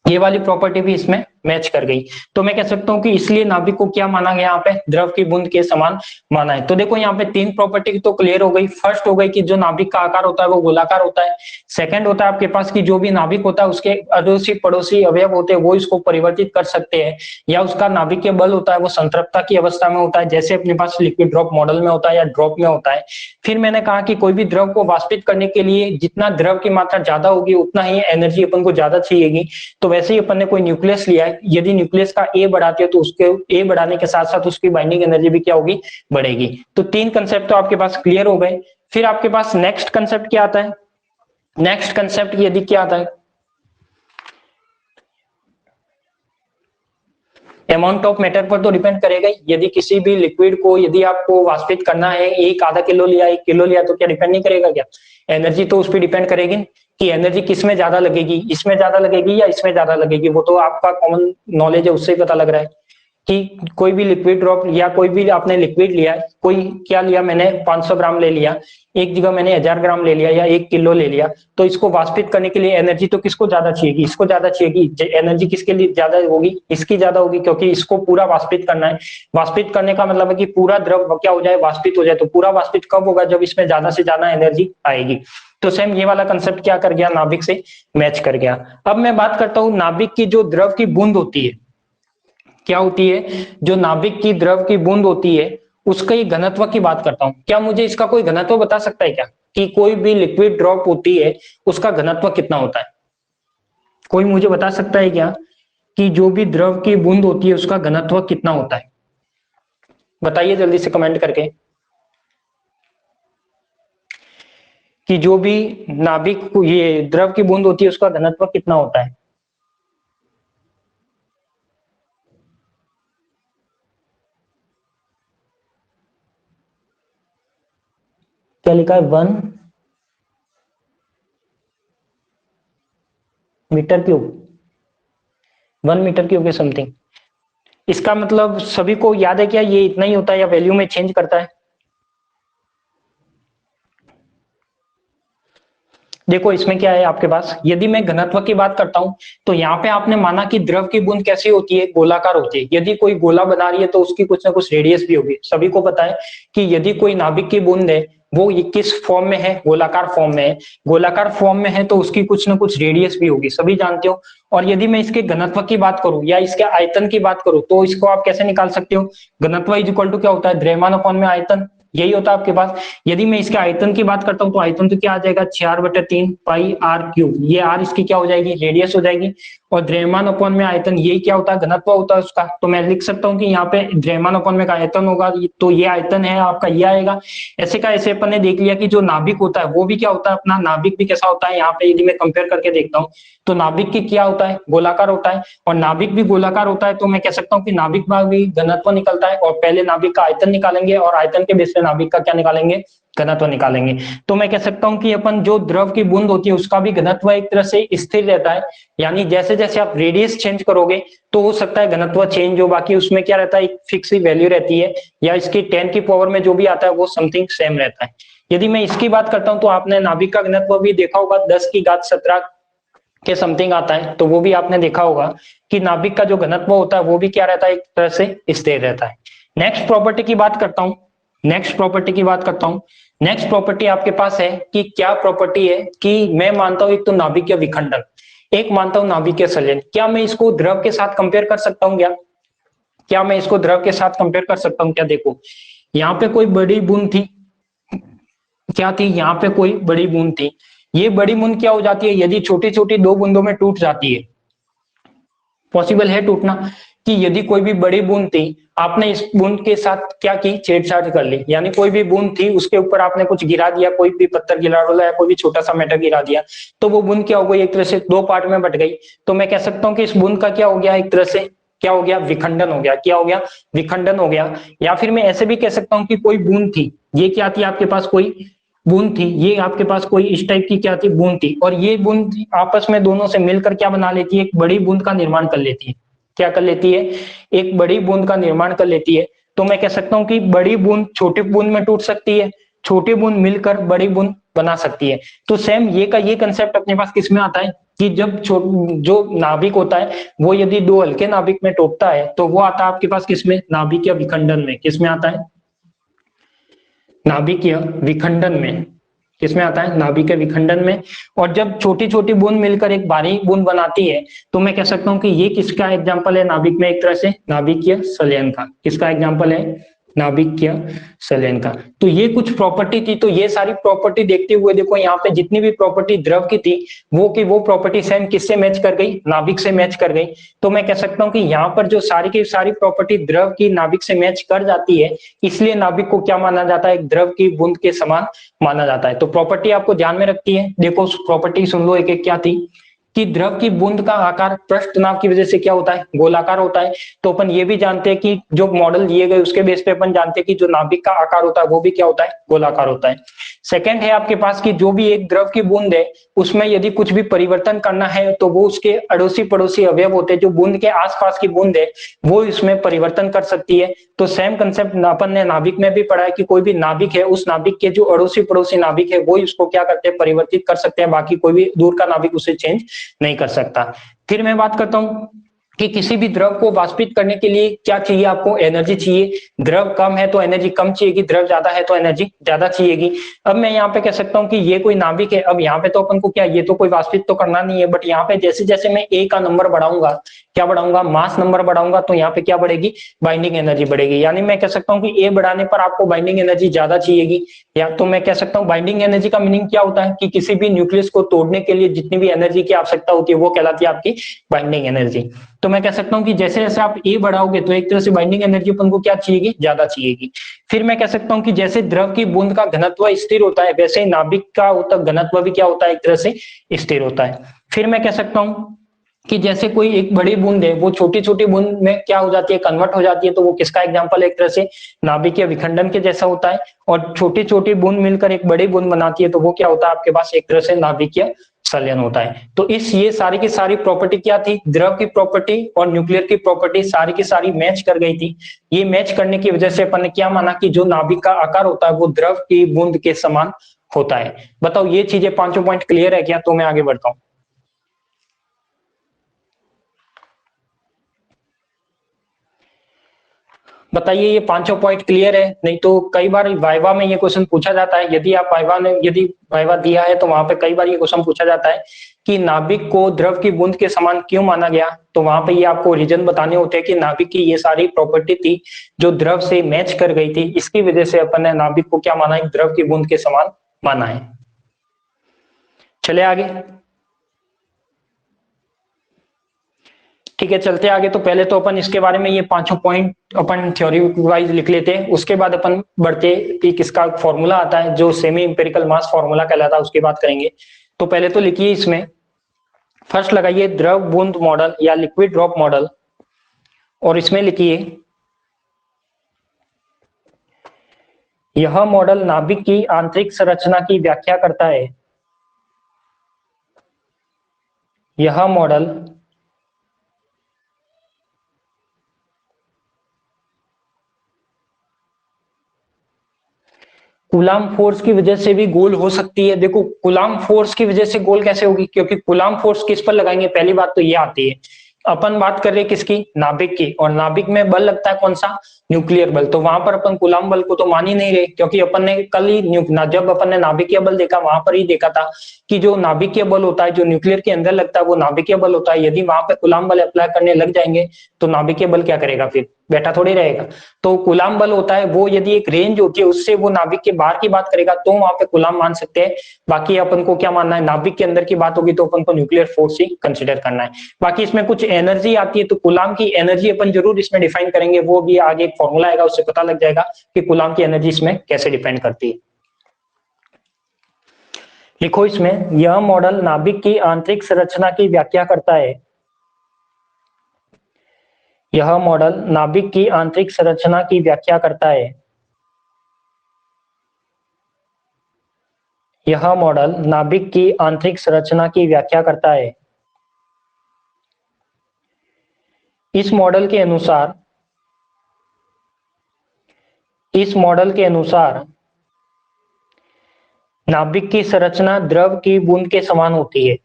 ये वाली प्रॉपर्टी भी इसमें मैच कर गई। तो मैं कह सकता हूं कि इसलिए नाभिक को क्या माना गया, यहाँ पे द्रव की बूंद के समान माना है। तो देखो यहाँ पे 3 प्रॉपर्टी तो क्लियर हो गई। फर्स्ट हो गई कि जो नाभिक का आकार होता है वो गोलाकार होता है। सेकंड होता है आपके पास कि जो भी नाभिक होता है उसके अड़ोसी पड़ोसी अवयव होते हैं वो इसको परिवर्तित कर सकते हैं, या उसका नाभिक के बल होता है वो संतृप्तता की अवस्था में होता है, जैसे अपने पास लिक्विड ड्रॉप मॉडल में होता है या ड्रॉप में होता है। फिर मैंने कहा कि कोई भी द्रव को वाष्पित करने के लिए जितना द्रव की मात्रा ज्यादा होगी उतना ही एनर्जी अपन को ज्यादा चाहिएगी। तो वैसे ही अपन ने कोई न्यूक्लियस लिया है, यदि न्यूक्लियस का ए बढ़ाते हो तो उसके ए बढ़ाने के साथ साथ उसकी बाइंडिंग एनर्जी भी क्या होगी, बढ़ेगी। तो 3 कंसेप्ट तो आपके पास क्लियर हो गए। फिर आपके पास नेक्स्ट कंसेप्ट क्या आता है, नेक्स्ट कंसेप्ट यदि क्या आता है, अमाउंट ऑफ मैटर पर तो डिपेंड करेगा ही। यदि किसी भी लिक्विड को यदि आपको वाष्पित करना है, एक ½ किलो लिया, 1 किलो लिया, तो क्या डिपेंड नहीं करेगा क्या, एनर्जी तो उस पर डिपेंड करेगी कि एनर्जी किसमें ज्यादा लगेगी, इसमें ज्यादा लगेगी या इसमें ज्यादा लगेगी। वो तो आपका कॉमन नॉलेज है, उससे ही पता लग रहा है कि कोई भी लिक्विड ड्रॉप या कोई भी आपने लिक्विड लिया, कोई क्या लिया, मैंने 500 ग्राम ले लिया, एक जगह मैंने 1000 ग्राम ले लिया या 1 किलो ले लिया, तो इसको वाष्पित करने के लिए एनर्जी तो किसको ज्यादा चाहिएगी, इसको ज्यादा चाहिएगी। एनर्जी किसके लिए ज्यादा होगी, इसकी ज्यादा होगी, क्योंकि इसको पूरा वाष्पित करना है। वाष्पित करने का मतलब है कि पूरा द्रव क्या हो जाए, वाष्पित हो जाए। तो पूरा वाष्पित कब होगा, जब इसमें ज्यादा से ज्यादा एनर्जी आएगी। तो सेम ये वाला कंसेप्ट क्या कर गया, नाभिक से मैच कर गया। अब मैं बात करता हूं नाभिक की जो द्रव की बूंद होती है, क्या होती है, जो नाभिक की द्रव की बूंद होती है उसके घनत्व की बात करता हूं। क्या मुझे इसका कोई घनत्व बता सकता है क्या, कि कोई भी लिक्विड ड्रॉप होती है उसका घनत्व कितना होता है, कोई मुझे बता सकता है क्या कि जो भी द्रव की बूंद होती है उसका घनत्व कितना होता है, बताइए जल्दी से कमेंट करके। कि जो भी नाभिक ये द्रव की बूंद होती है उसका घनत्व कितना होता है। क्या लिखा है, 1 मीटर क्यूब, 1 मीटर क्यूब के समथिंग। इसका मतलब सभी को याद है क्या, ये इतना ही होता है या वैल्यू में चेंज करता है। देखो इसमें क्या है आपके पास, यदि मैं घनत्व की बात करता हूं तो यहाँ पे आपने माना कि द्रव की बूंद कैसी होती है, गोलाकार होती है। यदि कोई गोला बना रही है तो उसकी कुछ ना कुछ रेडियस भी होगी। सभी को पता है कि यदि कोई नाभिक की बूंद है वो किस फॉर्म में है, गोलाकार फॉर्म में है। गोलाकार फॉर्म में है तो उसकी कुछ ना कुछ रेडियस भी होगी, सभी जानते हो। और यदि मैं इसके घनत्व की बात करूं या इसके आयतन की बात करूं तो इसको आप कैसे निकाल सकते हो, घनत्व इज इक्वल टू क्या होता है, द्रव्यमान अपॉन में आयतन, यही होता है आपके पास। यदि मैं इसके आयतन की बात करता हूं तो आयतन तो क्या आ जाएगा, 4/3 पाई आर क्यूब। ये आर इसकी क्या हो जाएगी, रेडियस हो जाएगी। और द्रव्यमान अपॉन में आयतन, यही क्या होता है, घनत्व होता है उसका। तो मैं लिख सकता हूँ कि यहाँ पे द्रव्यमान अपॉन में का आयतन होगा, तो ये आयतन है आपका, ये आएगा। ऐसे का ऐसे अपन ने देख लिया कि जो नाभिक होता है वो भी क्या होता है अपना, नाभिक भी कैसा होता है। यहाँ पे यदि मैं कंपेयर करके देखता हूँ तो नाभिक की क्या होता है, गोलाकार होता है। और नाभिक भी गोलाकार होता है तो मैं कह सकता हूँ कि नाभिक भाग भी घनत्व निकलता है। और पहले नाभिक का आयतन निकालेंगे और आयतन के बेस पे नाभिक का क्या निकालेंगे, घनत्व निकालेंगे। तो मैं कह सकता हूं कि अपन जो द्रव की बूंद होती है उसका भी घनत्व एक तरह से स्थिर रहता है। यानी जैसे जैसे आप रेडियस चेंज करोगे तो हो सकता है घनत्व चेंज हो, बाकी उसमें क्या रहता है, एक फिक्स वैल्यू रहती है। या इसकी 10 की पावर में जो भी आता है वो समथिंग सेम रहता है। यदि मैं इसकी बात करता हूं तो आपने नाभिक का घनत्व भी देखा होगा, 10⁻17 के समथिंग आता है। तो वो भी आपने देखा होगा कि नाभिक का जो घनत्व होता है वो भी क्या रहता है, एक तरह से स्थिर रहता है। नेक्स्ट प्रॉपर्टी की बात करता हूं, नेक्स्ट प्रॉपर्टी की बात करता हूं। नेक्स्ट प्रॉपर्टी आपके पास है कि क्या प्रॉपर्टी है कि मैं मानता हूं एक तो नाभिकीय विखंडन, एक मानता हूं नाभिकीय संलयन। क्या मैं इसको द्रव के साथ कंपेयर कर सकता हूं, क्या मैं इसको द्रव के साथ कंपेयर कर सकता हूं क्या। देखो यहाँ पे कोई बड़ी बूंद थी, क्या थी, यहाँ पे कोई बड़ी बूंद थी। ये बड़ी बूंद क्या हो जाती है, यदि छोटी छोटी दो बूंदों में टूट जाती है, पॉसिबल है टूटना, कि यदि कोई भी बड़ी बूंद थी, आपने इस बूंद के साथ क्या की, छेड़छाड़ कर ली। यानी कोई भी बूंद थी उसके ऊपर आपने कुछ गिरा दिया, कोई भी पत्थर गिरा डाला या कोई भी छोटा सा मैटर गिरा दिया, तो वो बूंद क्या हो गई, एक तरह से दो पार्ट में बट गई। तो मैं कह सकता हूं कि इस बूंद का क्या हो गया, एक तरह से क्या हो गया, विखंडन हो गया। क्या हो गया, विखंडन हो गया। या फिर मैं ऐसे भी कह सकता हूं कि कोई बूंद थी, ये क्या थी आपके पास, कोई बूंद थी, ये आपके पास कोई इस टाइप की क्या थी, बूंद थी। और ये बूंद आपस में दोनों से मिलकर क्या बना लेती है, एक बड़ी बूंद का निर्माण कर लेती है। क्या कर लेती है, एक बड़ी बूंद का निर्माण कर लेती है। तो मैं कह सकता हूं कि बड़ी बूंद छोटी बूंद में टूट सकती है, छोटी बूंद मिलकर बड़ी बूंद बना सकती है। तो सेम ये का ये कंसेप्ट अपने पास किसमें आता है कि जब जो नाभिक होता है वो यदि दो हल्के नाभिक में टूटता है तो वो आता है आपके पास किसमें, नाभिकीय विखंडन में। किसमें आता है, नाभिकीय विखंडन में। किसमें आता है, नाभिकीय विखंडन में। और जब छोटी छोटी बूंद मिलकर एक भारी बूंद बनाती है तो मैं कह सकता हूं कि ये किसका एग्जाम्पल है, नाभिक में एक तरह से नाभिकीय संलयन का। किसका एग्जाम्पल है, नाभिकीय संलयन का। तो ये कुछ प्रॉपर्टी थी। तो ये सारी प्रॉपर्टी देखते हुए देखो यहाँ पे जितनी भी प्रॉपर्टी द्रव की थी वो की वो प्रॉपर्टी सेम किससे मैच कर गई, नाभिक से मैच कर गई। तो मैं कह सकता हूं कि यहाँ पर जो सारी की सारी प्रॉपर्टी द्रव की नाभिक से मैच कर जाती है, इसलिए नाभिक को क्या माना जाता है, एक द्रव की बूंद के समान माना जाता है। तो प्रॉपर्टी आपको ध्यान में रखती है। देखो प्रॉपर्टी सुन लो एक एक, क्या थी कि द्रव की बूंद का आकार पृष्ठ तनाव की वजह से क्या होता है, गोलाकार होता है। तो अपन ये भी जानते हैं कि जो मॉडल दिए गए उसके बेस पे अपन जानते हैं कि जो नाभिक का आकार होता है वो भी क्या होता है, गोलाकार होता है। सेकंड है आपके पास कि जो भी एक द्रव की बूंद है उसमें यदि कुछ भी परिवर्तन करना है तो वो उसके अड़ोसी पड़ोसी अवयव होते हैं, जो बूंद के आसपास की बूंद है वो इसमें परिवर्तन कर सकती है। तो सेम कंसेप्ट अपन ने नाभिक में भी पढ़ा है कि कोई भी नाभिक है उस नाभिक के जो अड़ोसी पड़ोसी नाभिक है वो इसको क्या करते हैं, परिवर्तित कर सकते हैं, बाकी कोई भी दूर का नाभिक उसे चेंज नहीं कर सकता। फिर मैं बात करता हूं कि किसी भी द्रव को वाष्पित करने के लिए क्या चाहिए, आपको एनर्जी चाहिए। द्रव कम है तो एनर्जी कम चाहिएगी, द्रव ज्यादा है तो एनर्जी ज्यादा चाहिएगी। अब मैं यहाँ पे कह सकता हूँ कि ये कोई नाभिक है। अब यहाँ पे तो अपन को क्या, ये तो कोई वाष्पित तो करना नहीं है, बट यहाँ पे जैसे जैसे मैं ए का नंबर बढ़ाऊंगा, क्या बढ़ाऊंगा, मास नंबर बढ़ाऊंगा, तो यहाँ पे क्या बढ़ेगी, बाइंडिंग एनर्जी बढ़ेगी। यानी मैं कह सकता हूँ कि ए बढ़ाने पर आपको बाइंडिंग एनर्जी ज्यादा चाहिएगी। या तो मैं कह सकता हूँ बाइंडिंग एनर्जी का मीनिंग क्या होता है कि किसी भी न्यूक्लियस को तोड़ने के लिए जितनी भी एनर्जी की आवश्यकता होती है वो कहलाती है आपकी बाइंडिंग एनर्जी। तो मैं कह सकता हूँ कि जैसे जैसे आप ए बढ़ाओगे तो एक तरह से बाइंडिंग एनर्जी अपन को क्या चाहिएगी, ज्यादा चाहिएगी। फिर मैं कह सकता हूँ कि जैसे द्रव की बूंद का घनत्व स्थिर होता है वैसे ही नाभिक का घनत्व भी क्या होता है, एक तरह से स्थिर होता है। फिर मैं कह सकता हूँ कि जैसे कोई एक बड़ी बूंद है वो छोटी छोटी बूंद में क्या हो जाती है, कन्वर्ट हो जाती है, तो वो किसका एग्जांपल है, एक तरह से नाभिकीय विखंडन के जैसा होता है। और छोटी छोटी बूंद मिलकर एक बड़ी बूंद बनाती है तो वो क्या होता है आपके पास, एक तरह से नाभिकीय संलयन होता है। तो इस ये सारी की सारी प्रॉपर्टी क्या थी, द्रव की प्रॉपर्टी और न्यूक्लियर की प्रॉपर्टी सारी की सारी मैच कर गई थी। ये मैच करने की वजह से अपन ने क्या माना कि जो नाभिक का आकार होता है वो द्रव की बूंद के समान होता है। बताओ ये चीजें पांचों पॉइंट क्लियर है क्या, तो मैं आगे बढ़ता हूं। बताइए ये पांचों पॉइंट क्लियर है, नहीं तो कई बार वाइवा में ये क्वेश्चन पूछा जाता है, यदि आप वाइवा ने यदि वाइवा दिया है तो वहां पे कई बार ये क्वेश्चन पूछा जाता है कि नाभिक को द्रव की बूंद के समान क्यों माना गया। तो वहां पे ये आपको रीजन बताने होते हैं कि नाभिक की ये सारी प्रॉपर्टी थी जो द्रव से मैच कर गई थी, इसकी वजह से अपन ने नाभिक को क्या माना है, द्रव की बूंद के समान माना है। चले आगे, ठीक है चलते आगे। तो पहले तो अपन इसके बारे में ये पांचों पॉइंट अपन थ्योरी वाइज लिख लेते हैं, उसके बाद अपन बढ़ते कि किसका फॉर्मूला आता है जो सेमी इंपेरिकल मास फॉर्मूला कहलाता है, उसकी बात करेंगे। तो पहले तो लिखिए इसमें, फर्स्ट लगाइए द्रव बूंद मॉडल या लिक्विड ड्रॉप मॉडल, और इसमें लिखिए यह मॉडल नाभिक की आंतरिक संरचना की व्याख्या करता है। यह मॉडल कूलाम फोर्स की वजह से भी गोल हो सकती है। देखो कूलाम फोर्स की वजह से गोल कैसे होगी, क्योंकि कूलाम फोर्स किस पर लगाएंगे, पहली बात तो ये आती है। अपन बात कर रहे हैं किसकी, नाभिक की, और नाभिक में बल लगता है कौन सा, न्यूक्लियर बल। तो वहां पर अपन कूलाम बल को तो मान ही नहीं रहे, क्योंकि अपन ने कल ही जब अपन ने नाभिकीय बल देखा वहां पर ही देखा था कि जो नाभिकीय बल होता है जो न्यूक्लियर के अंदर लगता है वो नाभिकीय बल होता है। यदि वहां पे कूलाम बल अप्लाई करने लग जाएंगे तो नाभिकीय बल क्या करेगा, फिर बैठा थोड़ी रहेगा। तो कूलाम बल होता है वो यदि एक रेंज होती है उससे वो नाभिक के बाहर की बात करेगा तो वहां पे कूलाम मान सकते हैं। बाकी अपन को क्या मानना है, नाभिक के अंदर की बात होगी तो अपन को न्यूक्लियर फोर्स ही कंसिडर करना है। बाकी इसमें कुछ एनर्जी आती है तो कूलाम की एनर्जी अपन जरूर इसमें डिफाइन करेंगे, वो भी आगे एक फॉर्मूला आएगा उससे पता लग जाएगा कि कूलाम की एनर्जी इसमें कैसे डिपेंड करती है। लिखो इसमें, यह मॉडल नाभिक की आंतरिक संरचना की व्याख्या करता है। यह मॉडल नाभिक की आंतरिक संरचना की व्याख्या करता है। यह मॉडल नाभिक की आंतरिक संरचना की व्याख्या करता है। इस मॉडल के अनुसार नाभिक की संरचना द्रव की बूंद के समान होती है।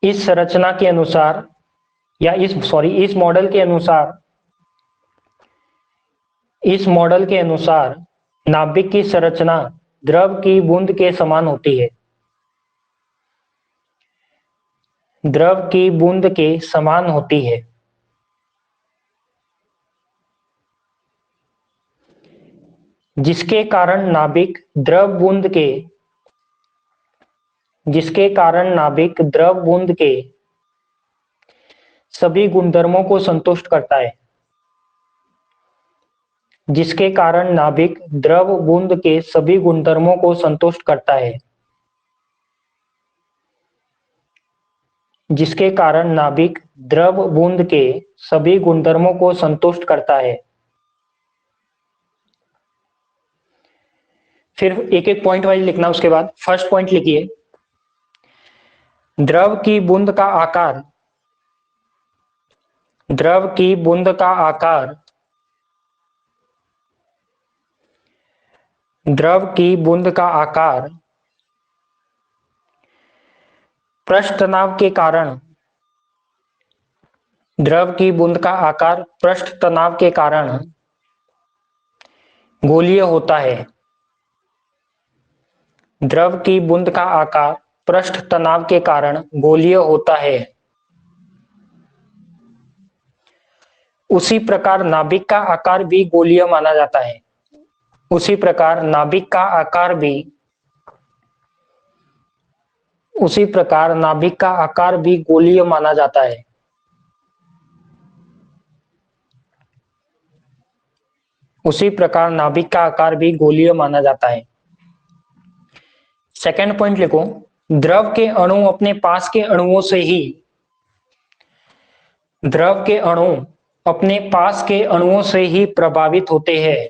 इस संरचना के अनुसार या इस मॉडल के अनुसार नाभिक की संरचना द्रव की बूंद के समान होती है। द्रव की बूंद के समान होती है। जिसके कारण नाभिक द्रव बूंद के सभी गुणधर्मों को संतुष्ट करता है। जिसके कारण नाभिक द्रव बूंद के सभी गुणधर्मों को संतुष्ट करता है। जिसके कारण नाभिक द्रव बूंद के सभी गुणधर्मों को संतुष्ट करता है। फिर एक एक पॉइंट वाइज लिखना, उसके बाद फर्स्ट पॉइंट लिखिए, द्रव की बूंद का आकार पृष्ठ तनाव के कारण गोलीय होता है। द्रव की बूंद का आकार पृष्ठ तनाव के कारण गोलीय होता है। उसी प्रकार नाभिक का आकार भी गोलीय माना जाता है। उसी प्रकार नाभिक का आकार भी गोलीय माना जाता है। उसी प्रकार नाभिक का आकार भी गोलीय माना जाता है। सेकंड पॉइंट लिखो, द्रव के अणु अपने पास के अणुओं से ही प्रभावित होते हैं।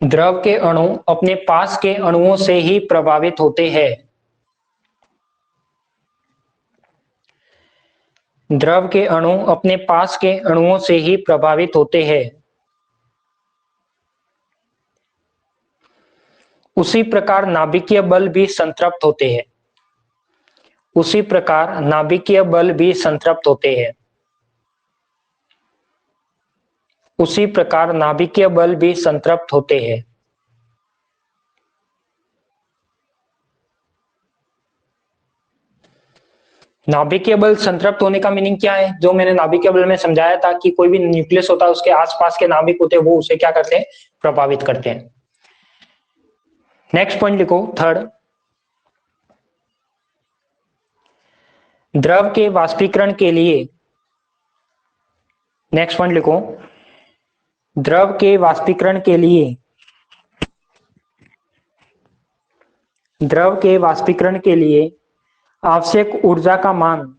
द्रव के अणु अपने पास के अणुओं से ही प्रभावित होते हैं। द्रव के अणु अपने पास के अणुओं से ही प्रभावित होते हैं। उसी प्रकार नाभिकीय बल भी संतृप्त होते हैं। उसी प्रकार नाभिकीय बल भी संतृप्त होते हैं। उसी प्रकार नाभिकीय बल भी संतृप्त होते हैं। नाभिकीय बल संतृप्त होने का मीनिंग क्या है? जो मैंने नाभिकीय बल में समझाया था कि कोई भी न्यूक्लियस होता है उसके आसपास के नाभिक होते हैं वो उसे क्या करते हैं? प्रभावित करते हैं। नेक्स्ट पॉइंट लिखो, थर्ड, द्रव के वाष्पीकरण के लिए, नेक्स्ट पॉइंट लिखो, द्रव के वाष्पीकरण के लिए आवश्यक ऊर्जा का मान,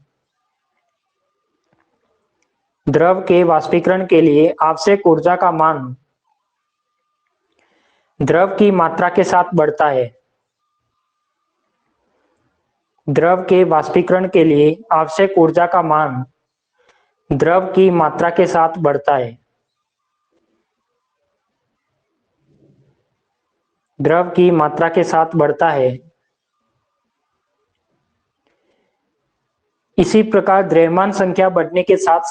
द्रव के वाष्पीकरण के लिए आवश्यक ऊर्जा का मान द्रव की मात्रा के साथ बढ़ता है। द्रव के वाष्पीकरण के लिए आवश्यक ऊर्जा का मान द्रव की मात्रा के साथ बढ़ता है। द्रव की मात्रा के साथ बढ़ता है। इसी प्रकार द्रव्यमान संख्या बढ़ने के साथ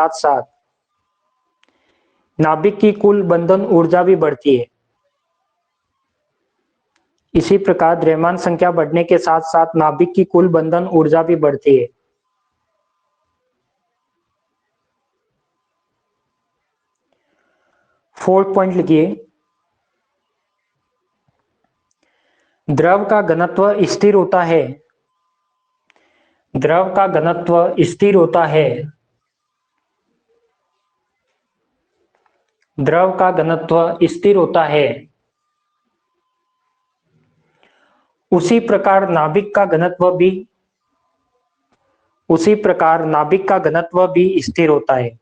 साथ नाभिक की कुल बंधन ऊर्जा भी बढ़ती है। इसी प्रकार द्रव्यमान संख्या बढ़ने के साथ साथ नाभिक की कुल बंधन ऊर्जा भी बढ़ती है। फोर्थ पॉइंट लिखिए, द्रव का घनत्व स्थिर होता है। द्रव का घनत्व स्थिर होता है। द्रव का घनत्व स्थिर होता है। उसी प्रकार नाभिक का घनत्व भी स्थिर होता है।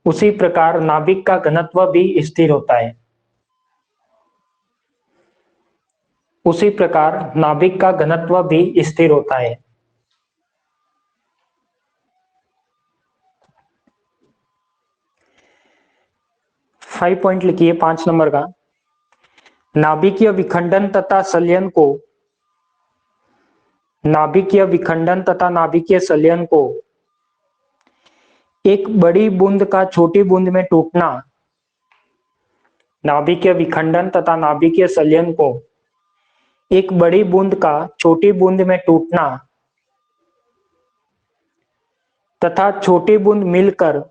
उसी प्रकार नाभिक का घनत्व भी स्थिर होता है। उसी प्रकार नाभिक का घनत्व भी स्थिर होता है। फाइव पॉइंट लिखिए, 5 नंबर का, नाभिकीय विखंडन तथा संलयन को एक बड़ी बूंद का छोटी बूंद में टूटना। नाभिकीय विखंडन तथा नाभिकीय संलयन को एक बड़ी बूंद का छोटी बूंद में टूटना तथा छोटी बूंद मिलकर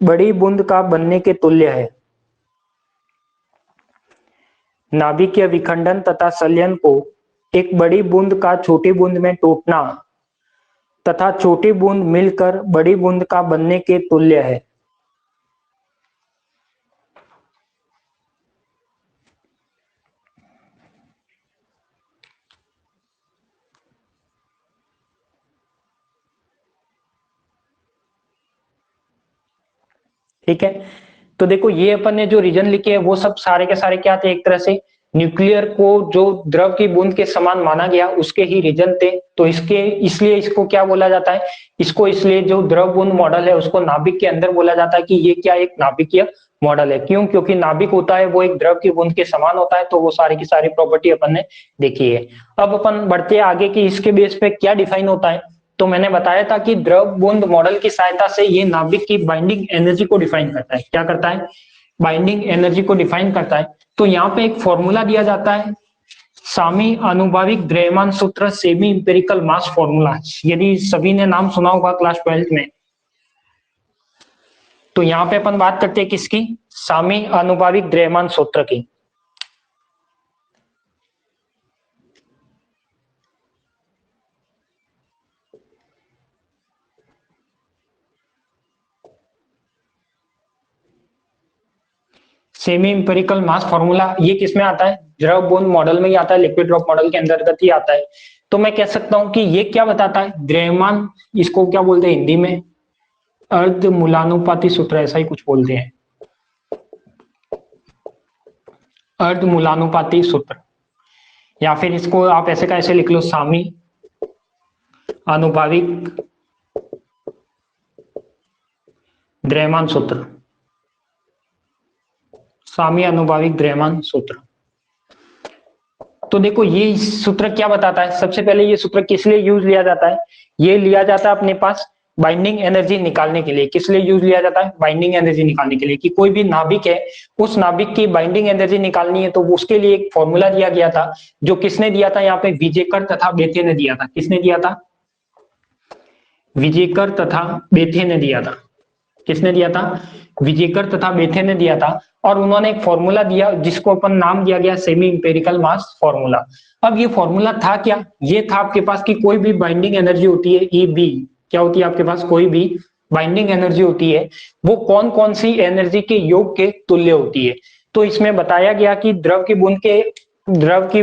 बड़ी बूंद का बनने के तुल्य है। नाभिकीय विखंडन तथा संलयन को एक बड़ी बूंद का छोटी बूंद में टूटना तथा छोटी बूंद मिलकर बड़ी बूंद का बनने के तुल्य है। ठीक है, तो देखो ये अपन ने जो रीजन लिखे हैं वो सब सारे के सारे क्या थे? एक तरह से न्यूक्लियर को जो द्रव की बूंद के समान माना गया उसके ही रीजन थे। तो इसलिए इसको क्या बोला जाता है? इसको इसलिए जो द्रव बूंद मॉडल है उसको नाभिक के अंदर बोला जाता है कि ये क्या एक नाभिकीय मॉडल है। क्यों? क्योंकि नाभिक होता है वो एक द्रव की बूंद के समान होता है। तो वो सारी की सारी प्रॉपर्टी अपन ने देखी है। अब अपन बढ़ते आगे कि इसके बेस पे क्या डिफाइन होता है। तो मैंने बताया था कि द्रव बूंद मॉडल की सहायता से ये नाभिक की बाइंडिंग एनर्जी को डिफाइन करता है। क्या करता है? बाइंडिंग एनर्जी को डिफाइन करता है। तो यहाँ पे एक फॉर्मूला दिया जाता है, सामी आनुभाविक द्रव्यमान सूत्र, सेमी इंपेरिकल मास फॉर्मूला। यदि सभी ने नाम सुना होगा क्लास 12th में। तो यहाँ पे अपन बात करते हैं किसकी? सामी आनुभाविक द्रव्यमान सूत्र की। सेमी इंपेरिकल मास फॉर्मूला ये किसमें आता है? द्रव बूंद मॉडल में ही आता है, लिक्विड ड्रॉप मॉडल के अंतर्गत ही आता है। तो मैं कह सकता हूं कि ये क्या बताता है? द्रव्यमान, इसको क्या बोलते हैं हिंदी में? अर्ध मूलानुपाती सूत्र, ऐसा ही कुछ बोलते हैं, अर्ध मूलानुपाती सूत्र। या फिर इसको आप ऐसे का ऐसे लिख लो, सामी आनुभाविक द्रव्यमान सूत्र, सामी आनुभाविक द्रव्यमान सूत्र। तो देखो ये सूत्र क्या बताता है? सबसे पहले ये सूत्र किस लिए यूज लिया जाता है? ये लिया जाता है अपने पास बाइंडिंग एनर्जी निकालने के लिए। किस लिए यूज लिया जाता है? बाइंडिंग एनर्जी निकालने के लिए, कि कोई भी नाभिक है, उस नाभिक की बाइंडिंग एनर्जी निकालनी है, तो उसके लिए एक फॉर्मूला दिया गया था, जो किसने दिया था? यहाँ पे विजेकर तथा बेथे ने दिया था। किसने दिया था? विजेकर तथा बेथे ने दिया था। किसने दिया था? विजेकर तथा बेथे ने दिया था। और उन्होंने एक फॉर्मूला दिया जिसको अपन नाम दिया गया सेमी इंपेरिकल मास फॉर्मूला। अब ये फॉर्मूला था क्या? ये था आपके पास कि कोई भी बाइंडिंग एनर्जी होती है ई बी, क्या होती है आपके पास? कोई भी बाइंडिंग एनर्जी होती है, वो कौन कौन सी एनर्जी के योग के तुल्य होती है। तो इसमें बताया गया कि द्रव की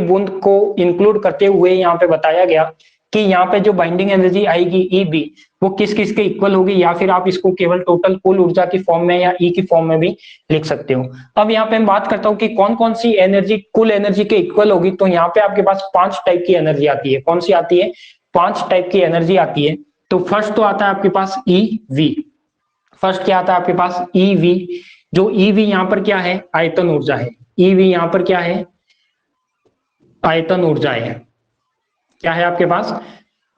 बूंद को इंक्लूड करते हुए यहाँ पे बताया गया कि यहाँ पे जो बाइंडिंग एनर्जी आएगी ई बी, वो किस किस के इक्वल होगी, या फिर आप इसको केवल टोटल कुल ऊर्जा की फॉर्म में या ई की फॉर्म में भी लिख सकते हो। अब यहाँ पे मैं बात करता हूँ कि कौन कौन सी एनर्जी कुल एनर्जी के इक्वल होगी। तो यहाँ पे आपके पास 5 टाइप की एनर्जी आती है। कौन सी आती है? 5 टाइप की एनर्जी आती है। तो फर्स्ट तो आता है आपके पास ई वी। फर्स्ट क्या आता है आपके पास? E we. जो ई वी यहाँ पर क्या है? आयतन ऊर्जा है। ई वी यहाँ पर क्या है? आयतन ऊर्जा है। क्या है आपके पास?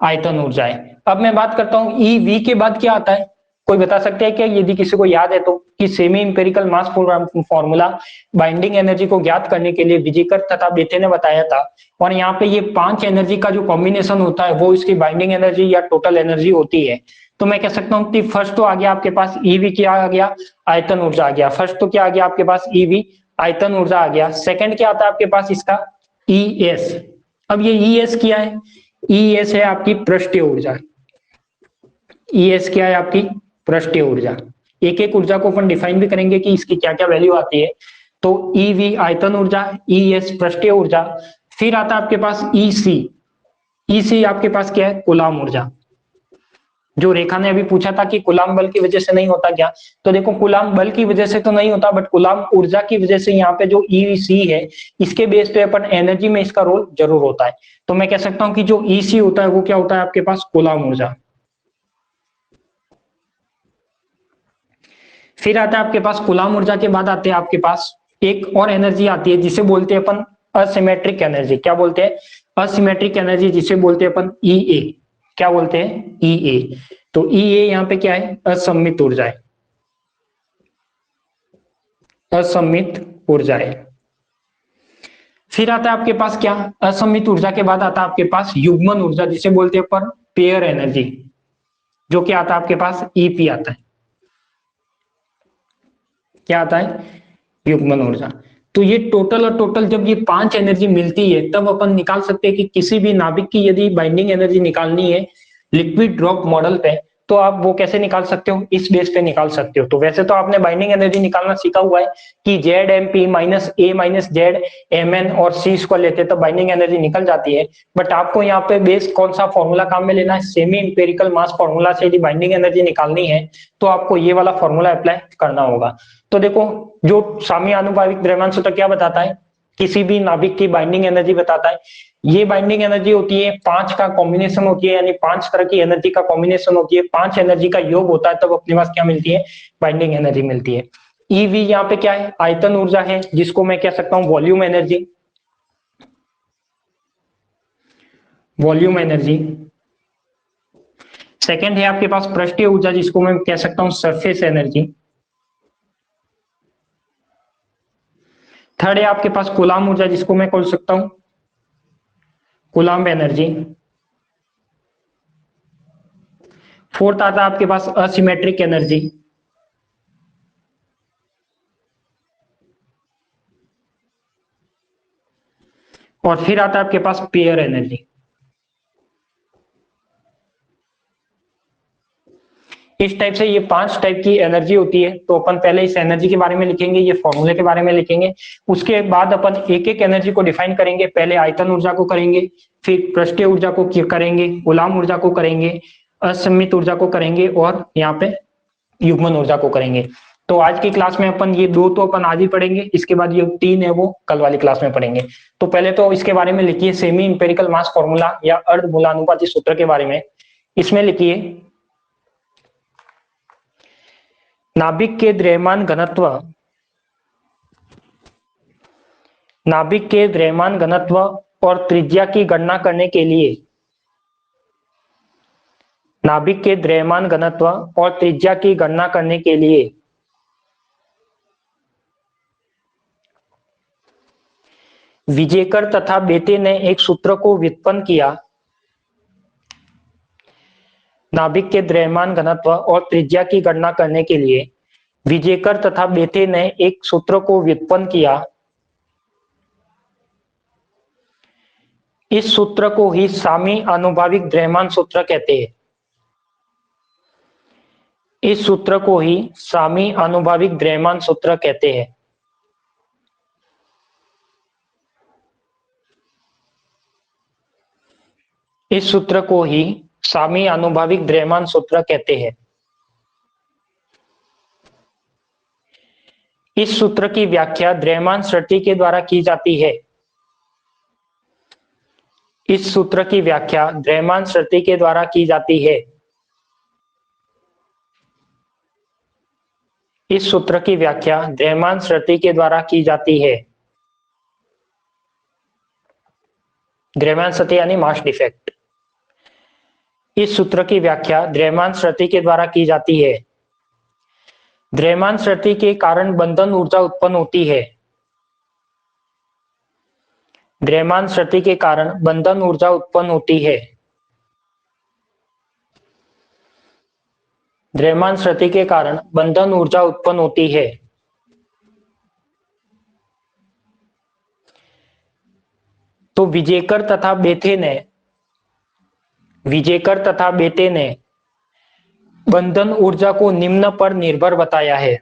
आयतन ऊर्जा है। अब मैं बात करता हूं ई वी के बाद क्या आता है? कोई बता सकते हैं क्या, यदि किसी को याद है तो, कि सेमी इंपेरिकल मास फॉर्मूला बाइंडिंग एनर्जी को ज्ञात करने के लिए विजेकर तथा बेथे ने बताया था। और यहाँ पे ये 5 एनर्जी का जो कॉम्बिनेशन होता है वो इसकी बाइंडिंग एनर्जी या टोटल एनर्जी होती है। तो मैं कह सकता हूँ कि फर्स्ट तो आ गया आपके पास ईवी, क्या आ गया? आयतन ऊर्जा आ गया। फर्स्ट तो क्या आ गया आपके पास? ईवी, आयतन ऊर्जा आ गया। सेकंड क्या आता है आपके पास? इसका ई एस। अब ये ई एस क्या है? ई एस है आपकी पृष्ठीय ऊर्जा। ई एस क्या है? आपकी पृष्ठीय ऊर्जा। एक एक ऊर्जा को अपन डिफाइन भी करेंगे कि इसकी क्या क्या वैल्यू आती है। तो ई वी आयतन ऊर्जा, ई एस पृष्ठीय ऊर्जा। फिर आता है आपके पास ई सी। ई सी आपके पास क्या है? कूलाम ऊर्जा। जो रेखा ने अभी पूछा था कि कूलाम बल की वजह से नहीं होता क्या, तो देखो कूलाम बल की वजह से तो नहीं होता, बट कूलाम ऊर्जा की वजह से यहाँ पे जो ई सी है, इसके बेस पे अपन एनर्जी में इसका रोल जरूर होता है। तो मैं कह सकता हूँ कि जो ई सी होता है वो क्या होता है आपके पास? कूलाम ऊर्जा। फिर आता है आपके पास कूलाम ऊर्जा के बाद आते हैं आपके पास एक और एनर्जी आती है जिसे बोलते हैं अपन असिमेट्रिक एनर्जी। क्या बोलते हैं? असिमेट्रिक एनर्जी, जिसे बोलते हैं अपन ई ए। क्या बोलते हैं? ई ए। तो ई ए यहाँ पे क्या है? असममित ऊर्जा है। असममित ऊर्जा है। फिर आता है आपके पास क्या? असममित ऊर्जा के बाद आता है आपके पास युग्मन ऊर्जा, जिसे बोलते हैं अपन पेयर एनर्जी। जो क्या आता है आपके पास? ईपी आता है। क्या आता है? युग्मन ऊर्जा। तो ये टोटल और टोटल जब ये 5 एनर्जी मिलती है तब अपन निकाल सकते हैं कि किसी भी नाभिक की यदि बाइंडिंग एनर्जी निकालनी है लिक्विड ड्रॉप मॉडल पे, तो आप वो कैसे निकाल सकते हो? इस बेस पे निकाल सकते हो। तो वैसे तो आपने बाइंडिंग एनर्जी निकालना सीखा हुआ है कि जेड एम पी माइनस ए माइनस जेड एम एन और सी इसको लेते तो बाइंडिंग एनर्जी निकल जाती है। बट आपको यहाँ पे बेस कौन सा फॉर्मूला काम में लेना है? सेमी इंपेरिकल मास फॉर्मूला से यदि बाइंडिंग एनर्जी निकालनी है तो आपको ये वाला फॉर्मूला अप्लाई करना होगा। तो देखो जो सामी आनुपातिक द्रव्यमान सूत्र क्या बताता है? किसी भी नाभिक की बाइंडिंग एनर्जी बताता है। ये बाइंडिंग एनर्जी होती है 5 का कॉम्बिनेशन होती है, यानी 5 तरह की एनर्जी का कॉम्बिनेशन होती है, 5 एनर्जी का योग होता है, तब अपने पास क्या मिलती है? बाइंडिंग एनर्जी मिलती है। ईवी यहाँ पे क्या है? आयतन ऊर्जा है, जिसको मैं कह सकता हूं volume energy. Volume energy. Second है आपके पास पृष्ठीय ऊर्जा, जिसको मैं कह सकता हूं सरफेस एनर्जी। थर्ड है आपके पास कूलाम ऊर्जा, जिसको मैं बोल सकता हूं कूलाम्ब एनर्जी। फोर्थ आता है आपके पास असिमेट्रिक एनर्जी। और फिर आता है आपके पास पेयर एनर्जी। इस टाइप से ये 5 टाइप की एनर्जी होती है। तो अपन पहले इस एनर्जी के बारे में लिखेंगे, ये फॉर्मूले के बारे में लिखेंगे। उसके बाद अपन एक एक एनर्जी को डिफाइन करेंगे। पहले आयतन ऊर्जा को करेंगे, फिर पृष्ठीय ऊर्जा को करेंगे, कूलाम ऊर्जा को करेंगे, असममित ऊर्जा को करेंगे, और यहाँ पे युग्मन ऊर्जा को करेंगे। तो आज की क्लास में अपन ये दो तो अपन आज ही पढ़ेंगे, इसके बाद ये 3 है वो कल वाली क्लास में पढ़ेंगे। तो पहले तो इसके बारे में लिखिए, सेमी इंपेरिकल मास फॉर्मूला या अर्ध मूलानुपाती सूत्र के बारे में। इसमें लिखिए नाभिक के द्रव्यमान घनत्व, नाभिक के द्रव्यमान घनत्व और त्रिज्या की गणना करने के लिए, नाभिक के द्रव्यमान घनत्व और त्रिज्या की गणना करने के लिए विजेकर तथा बेते ने एक सूत्र को व्युत्पन्न किया। नाभिक के द्रव्यमान घनत्व और त्रिज्या की गणना करने के लिए विजेकर तथा बेते ने एक सूत्र को व्युत्पन्न किया। इस सूत्र को ही सामी आनुभाविक द्रव्यमान सूत्र कहते हैं। इस सूत्र को ही सामी आनुभाविक द्रव्यमान सूत्र कहते हैं। इस सूत्र को ही सामी आनुभाविक द्रव्यमान सूत्र कहते हैं। इस सूत्र की व्याख्या द्रव्यमान श्रुति के द्वारा की जाती है। इस सूत्र की व्याख्या द्रव्यमान श्रुति के द्वारा की जाती है। इस सूत्र की व्याख्या द्रव्यमान श्रुति के द्वारा की जाती है। द्रव्यमान श्रुति यानी मास डिफेक्ट। इस सूत्र की व्याख्या द्रव्यमान श्रुति के द्वारा की जाती है। द्रव्यमान श्रुति के कारण बंधन ऊर्जा उत्पन्न होती है। द्रव्यमान श्रुति के कारण बंधन ऊर्जा उत्पन्न होती है। द्रव्यमान श्रुति के कारण बंधन ऊर्जा उत्पन्न होती है। तो विजेकर तथा बेथे ने, विजेकर तथा बेटे ने बंधन ऊर्जा को निम्न पर निर्भर बताया है।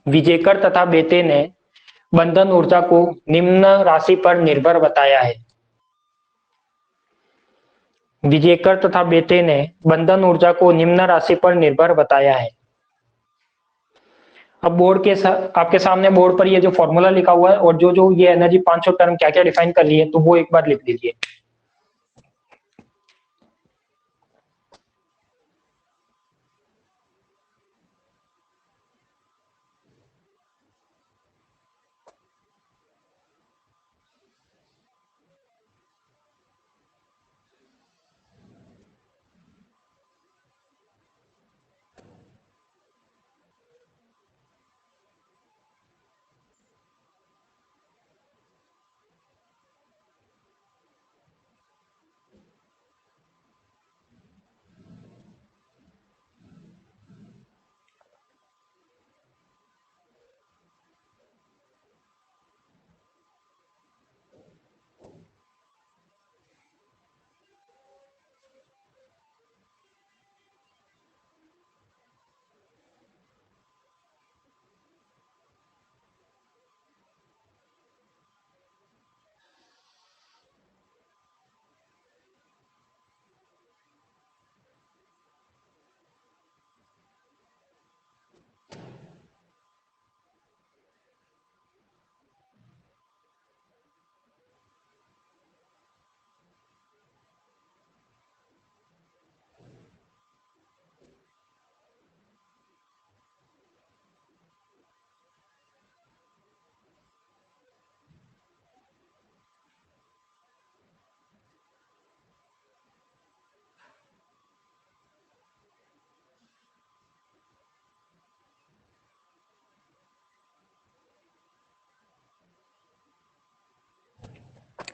विजेकर तथा बेटे ने बंधन ऊर्जा को निम्न राशि पर निर्भर बताया है। विजेकर तथा बेटे ने बंधन ऊर्जा को निम्न राशि पर निर्भर बताया है। अब बोर्ड के आपके सामने बोर्ड पर ये जो फॉर्मूला लिखा हुआ है और जो जो ये एनर्जी 500 टर्म क्या क्या डिफाइन कर रही है, तो वो एक बार लिख लीजिए।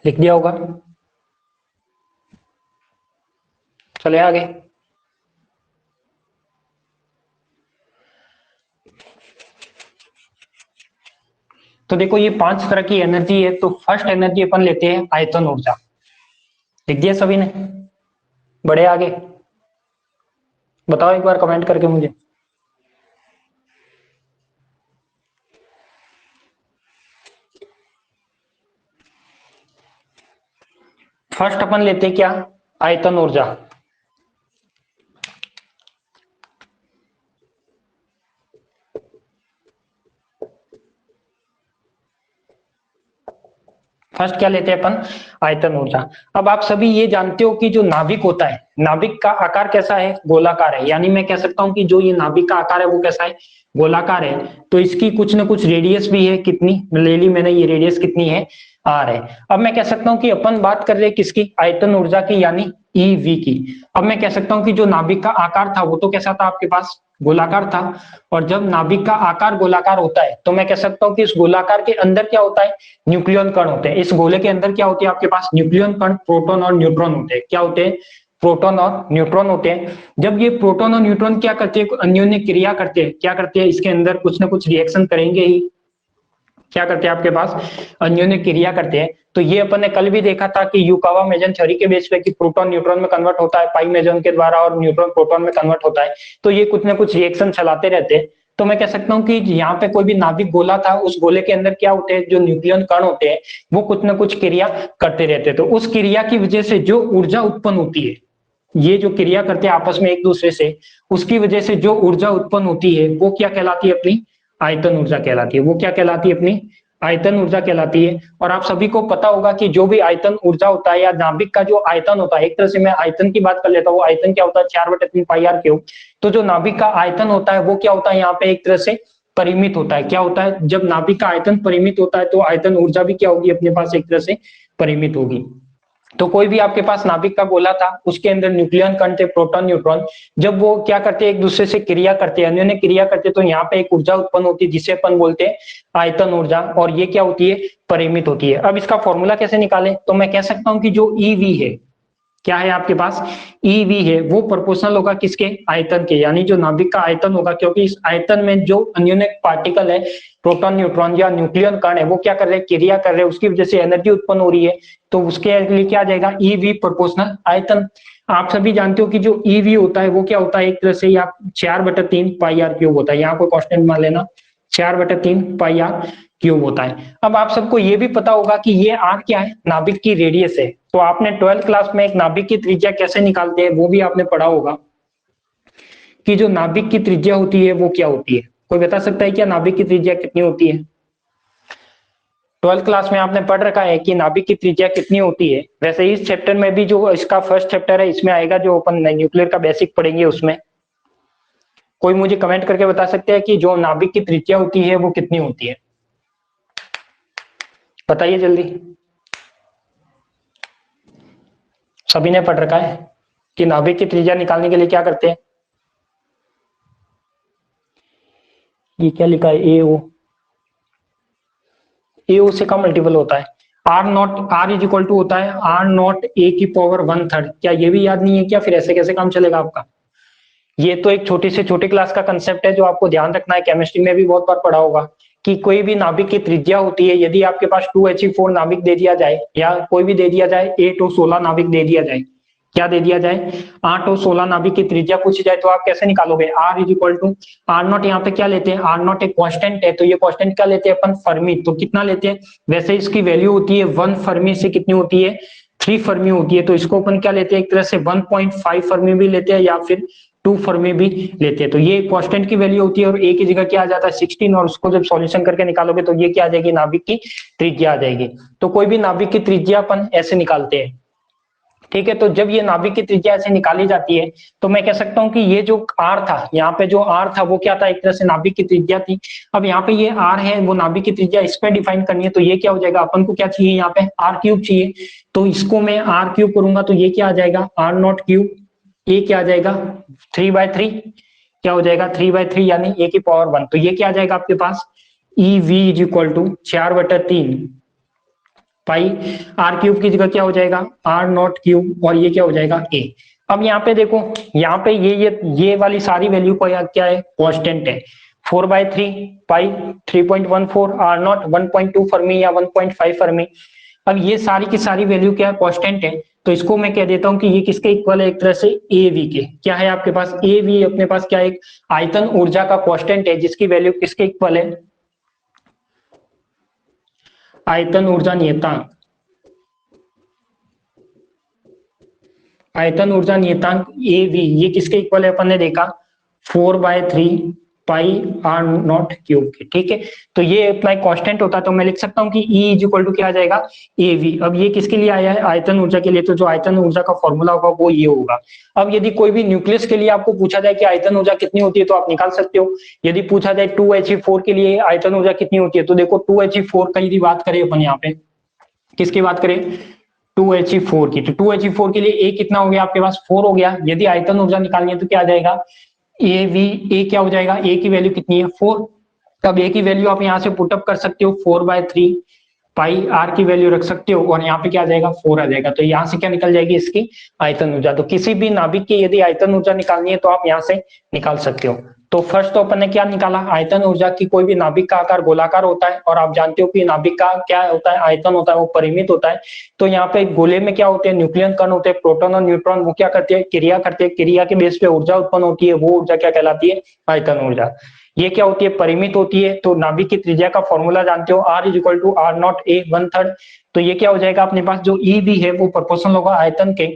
लिख दिया होगा। चले आगे। तो देखो ये 5 तरह की एनर्जी है। तो फर्स्ट एनर्जी अपन लेते हैं आयतन ऊर्जा। लिख दिया सभी ने? बढ़े आगे। बताओ एक बार कमेंट करके मुझे। फर्स्ट अपन लेते हैं क्या? आयतन ऊर्जा। फर्स्ट क्या लेते हैं अपन? आयतन ऊर्जा। अब आप सभी ये जानते हो कि जो नाभिक होता है, नाभिक का आकार कैसा है? गोलाकार है। यानी मैं कह सकता हूं कि जो ये नाभिक का आकार है वो कैसा है? गोलाकार है। तो इसकी कुछ ना कुछ रेडियस भी है। कितनी ले ली मैंने? ये रेडियस कितनी है? आर है। अब मैं कह सकता हूं कि अपन बात कर रहे हैं किसकी? आयतन ऊर्जा की, यानी ईवी की। अब मैं कह सकता हूं कि जो नाभिक का आकार था वो तो कैसा था आपके पास? गोलाकार था। और जब नाभिक का आकार गोलाकार होता है तो मैं कह सकता हूं कि इस गोलाकार के अंदर क्या होता है? न्यूक्लियन कण होते हैं। इस गोले के अंदर क्या होती है आपके पास? न्यूक्लियन कण, प्रोटॉन और न्यूट्रॉन होते हैं। क्या होते हैं? प्रोटॉन और न्यूट्रॉन होते हैं। जब ये प्रोटॉन और न्यूट्रॉन क्या करते हैं? अन्योन्य क्रिया करते हैं। क्या करते हैं? इसके अंदर कुछ ना कुछ रिएक्शन करेंगे ही। क्या करते हैं आपके पास? अन्योन्य क्रिया करते हैं। तो ये अपन ने कल भी देखा था कि युकावा मेजन थ्योरी के बेस पे कि प्रोटॉन न्यूट्रॉन में कन्वर्ट होता है पाई मेजन के द्वारा और न्यूट्रॉन प्रोटॉन में कन्वर्ट होता है। तो ये कुछ ना कुछ रिएक्शन चलाते रहते हैं। तो मैं कह सकता हूँ कि यहाँ पे कोई भी नाभिक गोला था, उस गोले के अंदर क्या होते हैं? जो न्यूक्लियन कण होते हैं वो कुछ ना कुछ क्रिया करते रहते हैं। तो उस क्रिया की वजह से जो ऊर्जा उत्पन्न होती है, ये जो क्रिया करते हैं आपस में एक दूसरे से, उसकी वजह से जो ऊर्जा उत्पन्न होती है वो क्या कहलाती है? अपनी आयतन ऊर्जा कहलाती है। वो क्या कहलाती है? अपनी आयतन ऊर्जा कहलाती है। और आप सभी को पता होगा कि जो भी आयतन ऊर्जा होता है या नाभिक का जो आयतन होता है, एक तरह से मैं आयतन की बात कर लेता हूँ। वो आयतन क्या होता है? 4/3 पाई आर क्यूब। तो जो नाभिक का आयतन होता है वो क्या होता है? यहाँ पे एक तरह से परिमित होता है। क्या होता है? जब नाभिक का आयतन परिमित होता है तो आयतन ऊर्जा भी क्या होगी अपने पास? एक तरह से परिमित होगी। तो कोई भी आपके पास नाभिक का गोला था, उसके अंदर न्यूक्लियन कण थे, प्रोटॉन न्यूट्रॉन। जब वो क्या करते हैं? एक दूसरे से क्रिया करते हैं, अन्योन्य क्रिया करते हैं, तो यहाँ पे एक ऊर्जा उत्पन्न होती है जिसे अपन बोलते हैं आयतन ऊर्जा। और ये क्या होती है? परिमित होती है। अब इसका फॉर्मूला कैसे निकालें? तो मैं कह सकता हूं कि जो ईवी है, क्या है आपके पास? ईवी है, वो प्रोपोर्शनल होगा किसके? आयतन के। यानी जो नाभिक का आयतन होगा, क्योंकि इस आयतन में जो अन्योन्य पार्टिकल है, प्रोटॉन न्यूट्रॉन या न्यूक्लियन कण है, वो क्या कर रहे हैं? क्रिया कर रहे हैं, उसकी वजह से एनर्जी उत्पन्न हो रही है। तो उसके लिए क्या आ जाएगा? ईवी प्रोपोर्शनल आयतन। आप सभी जानते हो कि जो ईवी होता है वो क्या होता है? एक तरह से या 4/3 पाई आर क्यूब होता है। यहाँ कोई कॉन्स्टेंट मान लेना, 4/3 पाई आर क्यूब होता है। अब आप सबको ये भी पता होगा कि ये आर क्या है? नाभिक की रेडियस है। तो आपने 12th क्लास में एक नाभिक की त्रिज्या कैसे निकालते हैं वो भी आपने पढ़ा होगा कि जो नाभिक की त्रिज्या होती है वो क्या होती है? कोई बता सकता है क्या नाभिक की त्रिज्या कितनी होती है? 12th क्लास में आपने पढ़ रखा है कि नाभिक की त्रिज्या कितनी होती है। वैसे इस चैप्टर में भी जो इसका फर्स्ट चैप्टर है इसमें आएगा, जो अपन न्यूक्लियर का बेसिक पढ़ेंगे उसमें। कोई मुझे कमेंट करके बता सकते हैं कि जो नाभिक की त्रिज्या होती है वो कितनी होती है? बताइए जल्दी। सभी ने पढ़ रखा है कि नाभिक की त्रिज्या निकालने के लिए क्या करते हैं? ये क्या लिखा है? ए ओ से का मल्टीपल होता है or not. R is equal to होता है आर नॉट ए की पावर 1/3। क्या ये भी याद नहीं है क्या? फिर ऐसे कैसे काम चलेगा आपका? ये तो एक छोटी से छोटी क्लास का कंसेप्ट है जो आपको ध्यान रखना है। केमिस्ट्री में भी बहुत बार पढ़ा होगा कि कोई भी नाभिक की त्रिज्या होती है, यदि आपके पास 2He4 नाभिक दे दिया जाए या कोई भी दे दिया जाए, 8 और 16 नाभिक दे दिया जाए, क्या दे दिया जाए? 8 और 16 नाभिक की त्रिज्या पूछी जाए तो आप कैसे निकालोगे? R is equal to R naught. यहाँ पे क्या लेते हैं? आर नॉट एक कांस्टेंट है, तो ये कांस्टेंट क्या लेते हैं अपन? फर्मी। तो कितना लेते हैं? वैसे इसकी वैल्यू होती है 1 फर्मी से कितनी होती है? 3 फर्मी होती है। तो इसको अपन क्या लेते हैं? एक तरह से 1.5 फर्मी भी लेते हैं या फिर 2 फर्मी भी लेते हैं। तो ये कांस्टेंट की वैल्यू होती है और ए की जगह क्या आ जाता है? 16। और उसको जब सॉल्यूशन करके निकालोगे तो ये क्या आ जाएगी? नाभिक की त्रिज्या आ जाएगी। तो कोई भी नाभिक की त्रिज्या अपन ऐसे निकालते हैं, ठीक है। तो जब ये नाभिक की त्रिज्या ऐसे निकाली जाती है तो मैं कह सकता हूं कि ये जो आर था, यहाँ पे जो आर था वो क्या था? एक तरह से नाभिक की त्रिज्या थी। अब यहाँ पे ये आर है, वो नाभिक की त्रिज्या इस पे डिफाइन करनी है। तो ये क्या हो जाएगा? अपन को क्या चाहिए? यहाँ पे आर क्यूब चाहिए। तो इसको मैं आर क्यूब करूंगा तो ये क्या आ जाएगा? R naught cube. ये क्या आ जाएगा? 3/3। क्या हो जाएगा? 3/3 यानी ए की पावर 1। तो ये क्या आ जाएगा आपके पास? E V is equal to 4/3 pi R cube की जगह क्या हो जाएगा आर नॉट क्यूब, और ये क्या हो जाएगा ए। अब यहाँ पे देखो, यहाँ पे ये वाली सारी वैल्यू को क्या है कांस्टेंट है। 4/3 पाई 3.14 आर नॉट 1.2 फर्मी या 1.5 फर्मी। अब ये सारी की सारी वैल्यू क्या है कांस्टेंट है, तो इसको मैं कह देता हूं कि ये किसके इक्वल है, एक तरह से ए वी के। क्या है आपके पास ए वी, अपने पास क्या है एक आयतन ऊर्जा का कांस्टेंट है जिसकी वैल्यू किसके इक्वल है, आयतन ऊर्जा नियतांक। आयतन ऊर्जा नियतांक ए वी ये किसके इक्वल है अपन ने देखा 4/3 पाई आर नॉट क्यूब के। ठीक है, तो ये अपना एक कांस्टेंट होता है, तो मैं लिख सकता हूँ कि E इज इक्वल टू क्या आ जाएगा ए वी। अब ये किसके लिए आया है आयतन ऊर्जा के लिए, तो जो आयतन ऊर्जा का फॉर्मूला होगा वो ये होगा। अब यदि कोई भी न्यूक्लियस के लिए आपको पूछा जाए कि आयतन ऊर्जा कितनी होती है तो आप निकाल सकते हो। यदि पूछा जाए 2He4 के लिए आयतन ऊर्जा कितनी होती है, तो देखो 2He4 का यदि बात करें अपन यहाँ पे, किसकी बात करें 2He4 की, तो 2He4 के लिए ए कितना हो गया आपके पास 4 हो गया। यदि आयतन ऊर्जा निकालनी है तो क्या आ जाएगा ए वी, ए क्या हो जाएगा ए की वैल्यू कितनी है 4। तब ए की वैल्यू आप यहाँ से पुटअप कर सकते हो 4/3 पाई आर की वैल्यू रख सकते हो, और यहाँ पे क्या आ जाएगा 4 आ जाएगा। तो यहाँ से क्या निकल जाएगी इसकी आयतन ऊर्जा। तो किसी भी नाभिक की यदि आयतन ऊर्जा निकालनी है तो आप यहाँ से निकाल सकते हो। तो फर्स्ट तो अपन ने क्या निकाला आयतन ऊर्जा की, कोई भी नाभिक का आकार गोलाकार होता है, और आप जानते हो कि नाभिक का क्या होता है आयतन होता है वो परिमित होता है। तो यहाँ पे गोले में क्या होते हैं न्यूक्लियन कण होते हैं, प्रोटॉन और न्यूट्रॉन, वो क्या करते हैं क्रिया करते हैं, क्रिया के बेस पे ऊर्जा उत्पन्न होती है, वो ऊर्जा क्या कहलाती है आयतन ऊर्जा। ये क्या होती है परिमित होती है। तो नाभिक की त्रिज्या का फॉर्मूला जानते हो R is equal to R naught A 1/3। तो ये क्या हो जाएगा अपने पास जो ई वी है वो प्रोपोर्शनल होगा आयतन के,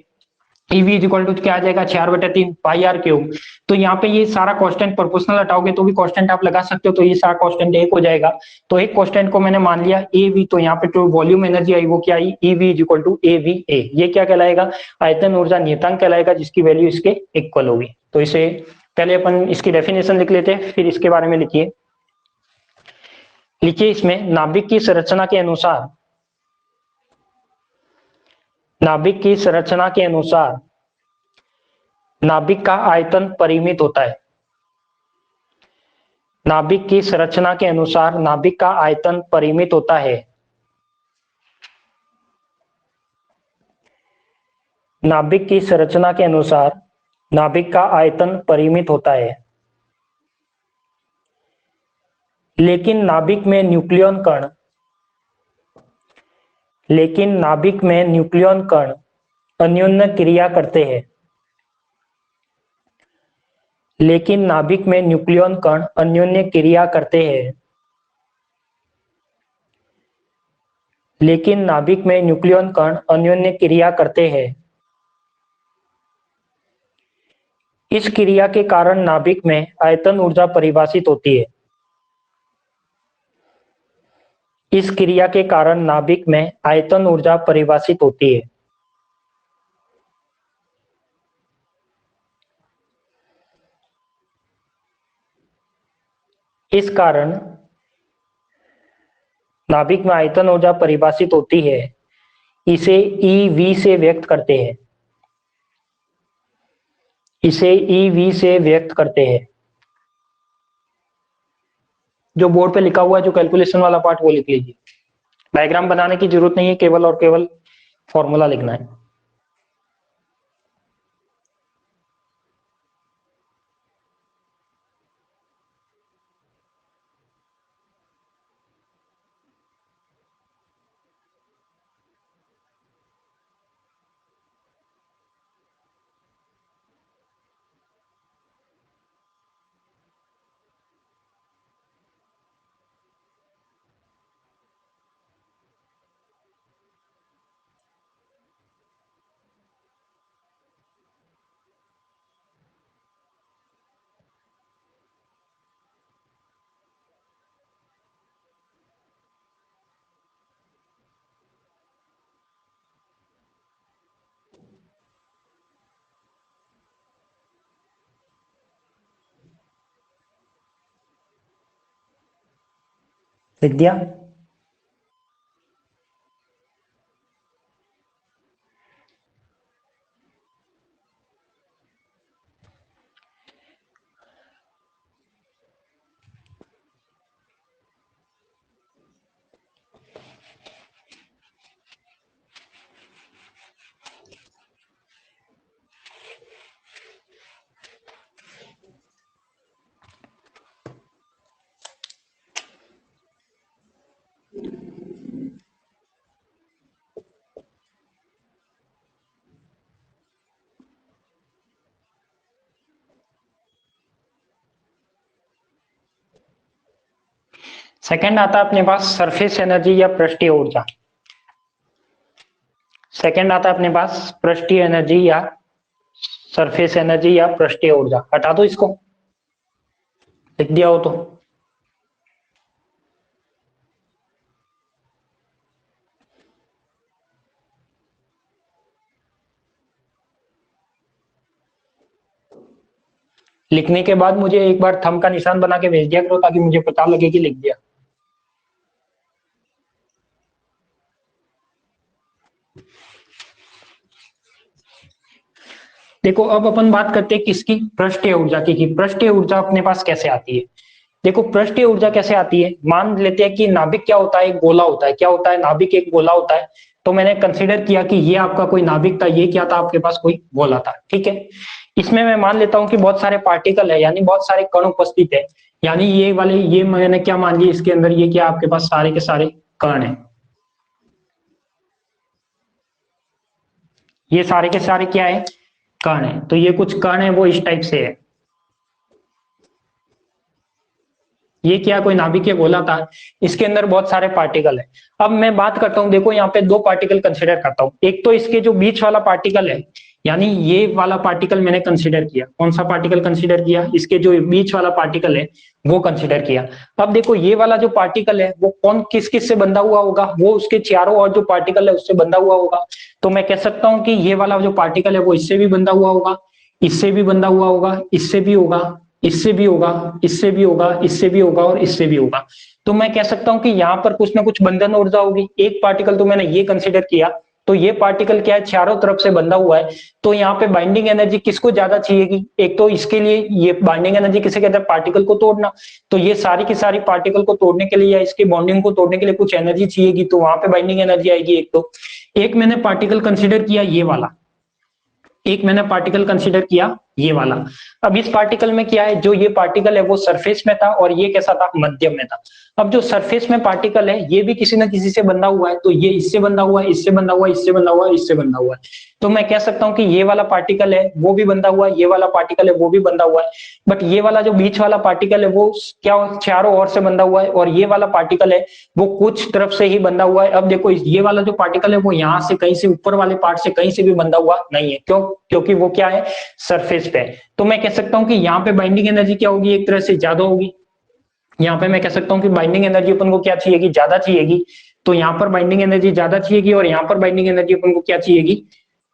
ईवी इज इक्वल टू क्या आ जाएगा 4/3 पाई आर क्यूब। तो यहाँ पे ये सारा कांस्टेंट प्रोपोर्शनल हटाओगे तो भी कांस्टेंट आप लगा सकते हो, तो ये सारा कांस्टेंट एक हो जाएगा। तो एक कांस्टेंट को मैंने मान लिया ए वी, तो यहाँ पे जो वॉल्यूम एनर्जी आई वो क्या आई EV is equal to a V a. ये क्या कहलाएगा आयतन ऊर्जा नियतांक कहलाएगा जिसकी वैल्यू इसके इक्वल होगी। तो इसे पहले अपन इसकी डेफिनेशन लिख लेते हैं फिर इसके बारे में लिखिए। लिखिए इसमें नाभिक की संरचना के अनुसार, नाभिक की संरचना के अनुसार नाभिक का आयतन परिमित होता है। नाभिक की संरचना के अनुसार नाभिक का आयतन परिमित होता है। नाभिक की संरचना के अनुसार नाभिक का आयतन परिमित होता है, लेकिन नाभिक में न्यूक्लियन कण, लेकिन नाभिक में न्यूक्लियन कण अन्योन्य क्रिया करते हैं। लेकिन नाभिक में न्यूक्लियन कण अन्योन्य क्रिया करते हैं। लेकिन नाभिक में न्यूक्लियन कण अन्योन्य क्रिया करते हैं। इस क्रिया के कारण नाभिक में आयतन ऊर्जा परिभाषित होती है। इस क्रिया के कारण नाभिक में आयतन ऊर्जा परिभाषित होती है। इस कारण नाभिक में आयतन ऊर्जा परिभाषित होती है। इसे ईवी से व्यक्त करते हैं। इसे ईवी से व्यक्त करते हैं। जो बोर्ड पे लिखा हुआ है जो कैलकुलेशन वाला पार्ट वो लिख लीजिए। डायग्राम बनाने की जरूरत नहीं है, केवल और केवल फॉर्मूला लिखना है। लिख दिया। सेकंड आता है अपने पास सरफेस एनर्जी या पृष्ठीय ऊर्जा। सेकंड आता है अपने पास पृष्ठीय एनर्जी या सरफेस एनर्जी या पृष्ठीय ऊर्जा। हटा दो इसको, लिख दिया हो तो। लिखने के बाद मुझे एक बार थंब का निशान बना के भेज दिया करो ताकि मुझे पता लगे कि लिख दिया। देखो अब अपन बात करते हैं किसकी, पृष्ठीय ऊर्जा की पृष्ठीय ऊर्जा अपने पास कैसे आती है। देखो पृष्ठीय ऊर्जा कैसे आती है, मान लेते हैं कि नाभिक क्या होता है, एक गोला होता है। क्या होता है, नाभिक एक गोला होता है। तो मैंने कंसीडर किया कि ये आपका कोई नाभिक था, ये क्या था, आपके पास कोई गोला था, ठीक है। इसमें मैं मान लेता हूं कि बहुत सारे पार्टिकल है, यानी बहुत सारे कण उपस्थित है। यानी ये वाले, ये मैंने क्या मान लिया, इसके अंदर ये क्या आपके पास सारे के सारे कण है। ये सारे के सारे क्या है, कण है। तो ये कुछ कण है वो इस टाइप से है। ये क्या कोई नाभिक या गोला था, इसके अंदर बहुत सारे पार्टिकल है। अब मैं बात करता हूं, देखो यहाँ पे दो पार्टिकल कंसीडर करता हूं। एक तो इसके जो बीच वाला पार्टिकल है, यानी ये वाला पार्टिकल मैंने कंसीडर किया। कौन सा पार्टिकल कंसीडर किया, इसके जो बीच वाला पार्टिकल है वो कंसीडर किया। अब देखो ये वाला जो पार्टिकल है वो कौन किस किस से बंधा हुआ होगा, वो उसके चारों और जो पार्टिकल है उससे बंधा हुआ होगा। तो मैं कह सकता हूं कि ये वाला जो पार्टिकल है वो इससे भी बंधा हुआ होगा, इससे भी बंधा हुआ होगा, इससे भी होगा, इससे भी होगा, इससे भी होगा, इससे भी होगा और इससे भी होगा। तो मैं कह सकता हूं कि यहाँ पर कुछ ना कुछ बंधन ऊर्जा होगी। एक पार्टिकल तो मैंने ये कंसीडर किया, तो ये पार्टिकल क्या है, चारों तरफ से बंधा हुआ है। तो यहाँ पे बाइंडिंग एनर्जी किसको ज्यादा चाहिएगी, एक तो इसके लिए ये बाइंडिंग एनर्जी किसे कहते हैं, पार्टिकल को तोड़ना। तो ये सारी की सारी पार्टिकल को तोड़ने के लिए या इसकी बॉन्डिंग को तोड़ने के लिए कुछ एनर्जी चाहिएगी, तो वहां पे बाइंडिंग एनर्जी आएगी एक तो। एक मैंने पार्टिकल कंसिडर किया ये वाला, एक मैंने पार्टिकल कंसीडर किया ये वाला। अब इस पार्टिकल में क्या है, जो ये पार्टिकल है वो सरफेस में था और ये कैसा था, मध्यम में था। अब जो सरफेस में पार्टिकल है ये भी किसी ना किसी से बंधा हुआ है। तो ये इससे बंधा हुआ है, इससे बंधा हुआ है, इससे बंधा हुआ है, इससे बंधा हुआ है। तो मैं कह सकता हूं कि ये वाला पार्टिकल है वो भी बंधा हुआ है, ये वाला पार्टिकल है वो भी बंधा हुआ है। बट ये वाला जो बीच वाला पार्टिकल है वो क्या चारों ओर से बंधा हुआ है, और ये वाला पार्टिकल है वो कुछ तरफ से ही बंधा हुआ है। अब देखो ये वाला जो पार्टिकल है वो यहाँ से कहीं से, ऊपर वाले पार्ट से कहीं से भी बंधा हुआ नहीं है। क्यों, क्योंकि वो क्या है, सरफेस पे है। तो मैं कह सकता हूं कि यहाँ पे बाइंडिंग एनर्जी क्या होगी, एक तरह से ज्यादा होगी। यहाँ पे मैं कह सकता हूँ कि बाइंडिंग एनर्जी अपन को क्या चाहिएगी, ज्यादा चाहिएगी। तो यहाँ पर बाइंडिंग एनर्जी ज्यादा चाहिएगी और यहाँ पर बाइंडिंग एनर्जी अपन को क्या चाहिएगी,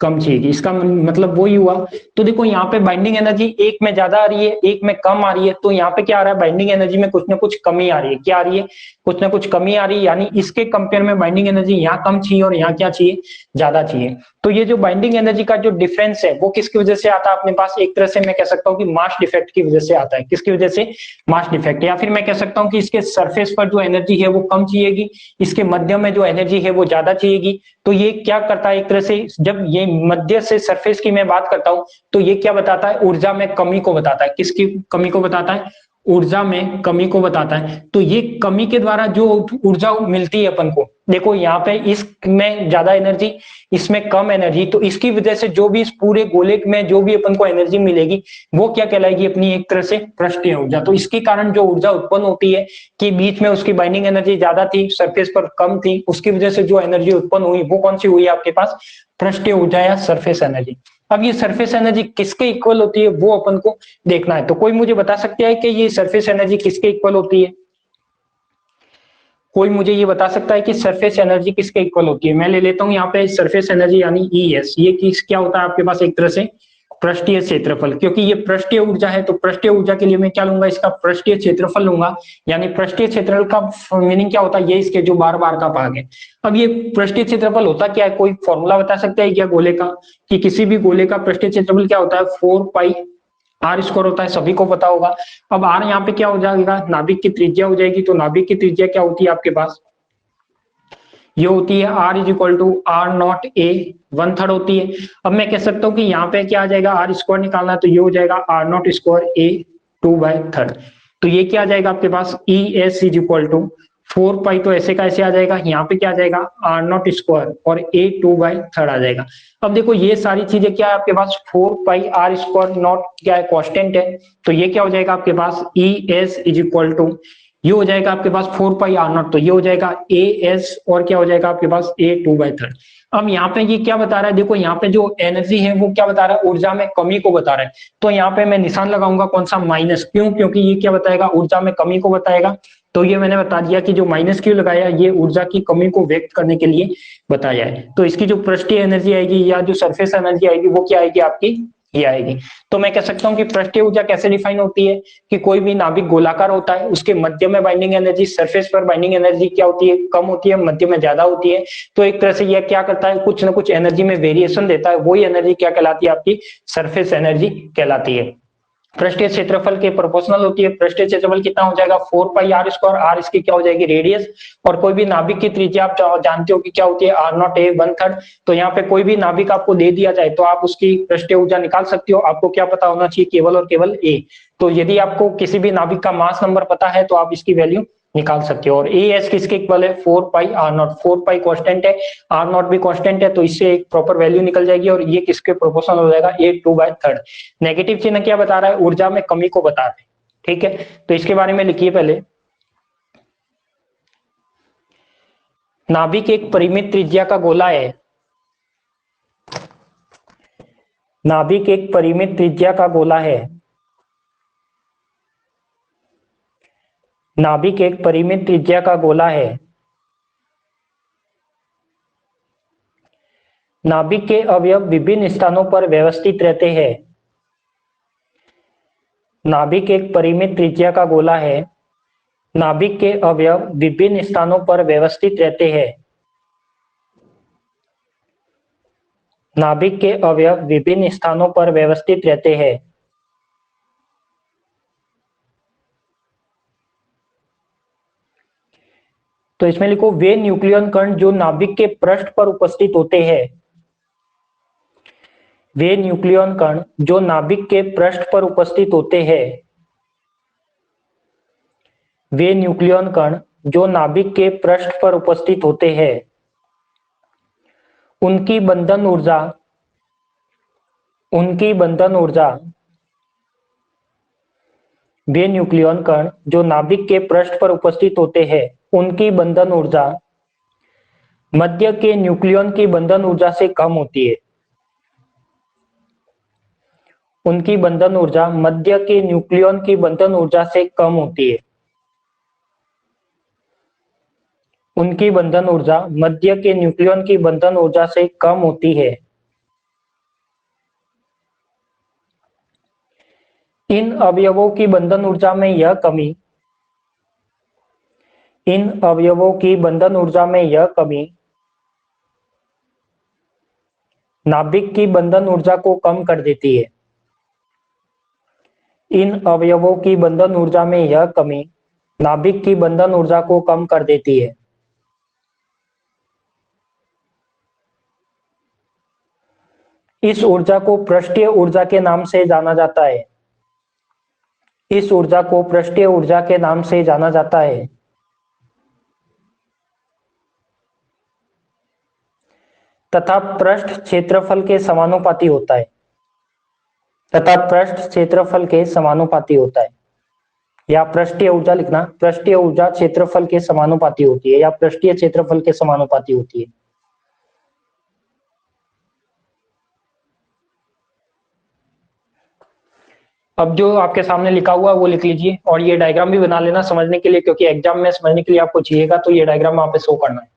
कम चाहिएगी। इसका मतलब वही हुआ। तो देखो यहाँ पे बाइंडिंग एनर्जी एक में ज्यादा आ रही है, एक में कम आ रही है। तो यहाँ पे क्या आ रहा है, बाइंडिंग एनर्जी में कुछ ना कुछ कमी आ रही है। क्या आ रही है, कुछ ना कुछ कमी आ रही है। यानी इसके कंपेयर में बाइंडिंग एनर्जी यहाँ कम चाहिए और यहाँ क्या चाहिए, ज्यादा चाहिए। तो ये जो बाइंडिंग एनर्जी का जो डिफरेंस है वो किसकी वजह से आता है अपने पास, एक तरह से मैं कह सकता हूँ कि मास डिफेक्ट की वजह से आता है। किसकी वजह से, मास डिफेक्ट। या फिर मैं कह सकता हूँ कि इसके सरफेस पर जो एनर्जी है वो कम चाहिएगी, इसके मध्य में जो एनर्जी है वो ज्यादा चाहिएगी। तो ये क्या करता है, एक तरह से जब ये मध्य से सरफेस की मैं बात करता हूं तो ये क्या बताता है, ऊर्जा में कमी को बताता है। किसकी कमी को बताता है, ऊर्जा में कमी को बताता है। तो ये कमी के द्वारा जो ऊर्जा मिलती है अपन को, देखो यहाँ पे इसमें ज्यादा एनर्जी, इसमें कम एनर्जी। तो इसकी वजह से जो भी इस पूरे गोले में जो भी अपन को एनर्जी मिलेगी वो क्या कहलाएगी, अपनी एक तरह से पृष्ठीय ऊर्जा। तो इसके कारण जो ऊर्जा उत्पन्न होती है कि बीच में उसकी बाइंडिंग एनर्जी ज्यादा थी, सरफेस पर कम थी, उसकी वजह से जो एनर्जी उत्पन्न हुई वो कौन सी हुई आपके पास, पृष्ठीय ऊर्जा या सरफेस एनर्जी। अब ये सरफेस एनर्जी किसके इक्वल होती है वो अपन को देखना है। तो कोई मुझे बता सकता है कि ये सरफेस एनर्जी किसके इक्वल होती है, कोई मुझे ये बता सकता है कि सरफेस एनर्जी किसके इक्वल होती है। मैं ले लेता हूं यहाँ पे सरफेस एनर्जी यानी ES, ये किस क्या होता है आपके पास, एक तरह से पृष्ठीय क्षेत्रफल। क्योंकि ये पृष्ठीय ऊर्जा है तो पृष्ठीय ऊर्जा के लिए मैं क्या लूंगा, इसका पृष्ठीय क्षेत्रफल लूंगा। यानी पृष्ठीय क्षेत्रफल का मीनिंग क्या होता है, ये इसके जो बार बार का भाग है। अब ये पृष्ठीय क्षेत्रफल होता क्या है, कोई फॉर्मूला बता सकता है क्या गोले का, कि किसी भी गोले का पृष्ठीय क्षेत्रफल क्या होता है, 4πr² होता है, सभी को पता होगा। अब r यहाँ पे क्या हो जाएगा, नाभिक की त्रिज्या हो जाएगी। तो नाभिक की त्रिज्या क्या होती है आपके पास, ये होती है r is equal to r0a 1/3 होती है। अब मैं कह सकता हूँ कि यहाँ पे क्या आ जाएगा, r² निकालना है तो ये हो जाएगा r0² a 2/3। तो ये क्या आ जाएगा आपके पास, ES इज इक्वल टू 4π, तो ऐसे का ऐसे आ जाएगा। यहाँ पे क्या आ जाएगा, r0² और a 2/3 आ जाएगा। अब देखो ये सारी चीजें क्या है आपके पास, 4πr² नॉट क्या है, कांस्टेंट है। तो ये क्या हो जाएगा आपके पास, ES इज इक्वल टू ये हो जाएगा आपके पास 4 पाई r0, तो ये हो जाएगा ए एस, और क्या हो जाएगा आपके पास A2/3। अब यहाँ पे ये क्या बता रहा है, देखो यहाँ पे जो एनर्जी है वो क्या बता रहा है, ऊर्जा में कमी को बता रहा है। तो यहाँ पे मैं निशान लगाऊंगा कौन सा, माइनस। क्यों? क्योंकि ये क्या बताएगा, ऊर्जा में कमी को बताएगा। तो ये मैंने बता दिया कि जो माइनस क्यों लगाया, ये ऊर्जा की कमी को व्यक्त करने के लिए बताया है। तो इसकी जो पृष्ठीय एनर्जी आएगी या जो सरफेस एनर्जी आएगी वो क्या आएगी आपकी, ये आएगी। तो मैं कह सकता हूँ कि पृष्ठीय ऊर्जा कैसे डिफाइन होती है, कि कोई भी नाभिक गोलाकार होता है, उसके मध्य में बाइंडिंग एनर्जी, सरफेस पर बाइंडिंग एनर्जी क्या होती है, कम होती है, मध्य में ज्यादा होती है। तो एक तरह से यह क्या करता है, कुछ ना कुछ एनर्जी में वेरिएशन देता है, वही एनर्जी क्या कहलाती है आपकी, सरफेस एनर्जी कहलाती है। पृष्ठीय क्षेत्रफल के प्रोपोर्शनल होती है। पृष्ठीय क्षेत्रफल कितना हो जाएगा, 4 पाई r², आर इसकी क्या हो जाएगी, रेडियस। और कोई भी नाभिक की त्रिज्या आप जानते हो कि क्या होती है, r0a 1/3। तो यहाँ पे कोई भी नाभिक आपको दे दिया जाए तो आप उसकी पृष्ठीय ऊर्जा निकाल सकते हो। आपको क्या पता होना चाहिए, केवल और केवल ए। तो यदि आपको किसी भी नाभिक का मास नंबर पता है तो आप इसकी वैल्यू निकाल सकते हो। और ए एस किसके इक्वल है, 4 पाई r0। 4 पाई कांस्टेंट है, r0 भी कांस्टेंट है, तो इससे एक प्रॉपर वैल्यू निकल जाएगी। और ये किसके प्रोपोर्शनल हो जाएगा, A2/3। नेगेटिव चिन्ह क्या बता रहा है, ऊर्जा में कमी को बता रहा है। ठीक है, तो इसके बारे में लिखिए पहले। नाभिक एक परिमित त्रिज्या का गोला है। नाभिक एक परिमित त्रिज्या का गोला है। नाभिक एक परिमित त्रिज्या का गोला है। नाभिक के अवयव विभिन्न स्थानों पर व्यवस्थित रहते हैं। नाभिक एक परिमित त्रिज्या का गोला है। नाभिक के अवयव विभिन्न स्थानों पर व्यवस्थित रहते हैं। नाभिक के अवयव विभिन्न स्थानों पर व्यवस्थित रहते हैं। तो इसमें लिखो, वे न्यूक्लियन कण जो नाभिक के पृष्ठ पर उपस्थित होते हैं। वे न्यूक्लियन कण जो नाभिक के पृष्ठ पर उपस्थित होते हैं। वे न्यूक्लियन कण जो नाभिक के पृष्ठ पर उपस्थित होते हैं। उनकी बंधन ऊर्जा, उनकी बंधन ऊर्जा, वे न्यूक्लियन कण जो नाभिक के पृष्ठ पर उपस्थित होते हैं, उनकी बंधन ऊर्जा मध्य के न्यूक्लियन की बंधन ऊर्जा से कम होती है। उनकी बंधन ऊर्जा मध्य के न्यूक्लियन की बंधन ऊर्जा से कम होती है। उनकी बंधन ऊर्जा मध्य के न्यूक्लियन की बंधन ऊर्जा से कम होती है। इन अवयवों की बंधन ऊर्जा में यह कमी, इन अवयवों की बंधन ऊर्जा में यह कमी नाभिक की बंधन ऊर्जा को कम कर देती है। इन अवयवों की बंधन ऊर्जा में यह कमी नाभिक की बंधन ऊर्जा को कम कर देती है। इस ऊर्जा को पृष्ठीय ऊर्जा के नाम से जाना जाता है। इस ऊर्जा को पृष्ठीय ऊर्जा के नाम से जाना जाता है। तथा पृष्ठ क्षेत्रफल के समानुपाती होता है। तथा पृष्ठ क्षेत्रफल के समानुपाती होता है। या पृष्ठीय ऊर्जा लिखना, पृष्ठीय ऊर्जा क्षेत्रफल के समानुपाती होती है, या पृष्ठीय क्षेत्रफल के समानुपाती होती है। अब जो आपके सामने लिखा हुआ है वो लिख लीजिए, और ये डायग्राम भी बना लेना समझने के लिए, क्योंकि एग्जाम में समझने के लिए आपको चाहिएगा, तो ये डायग्राम वहां पे शो करना है।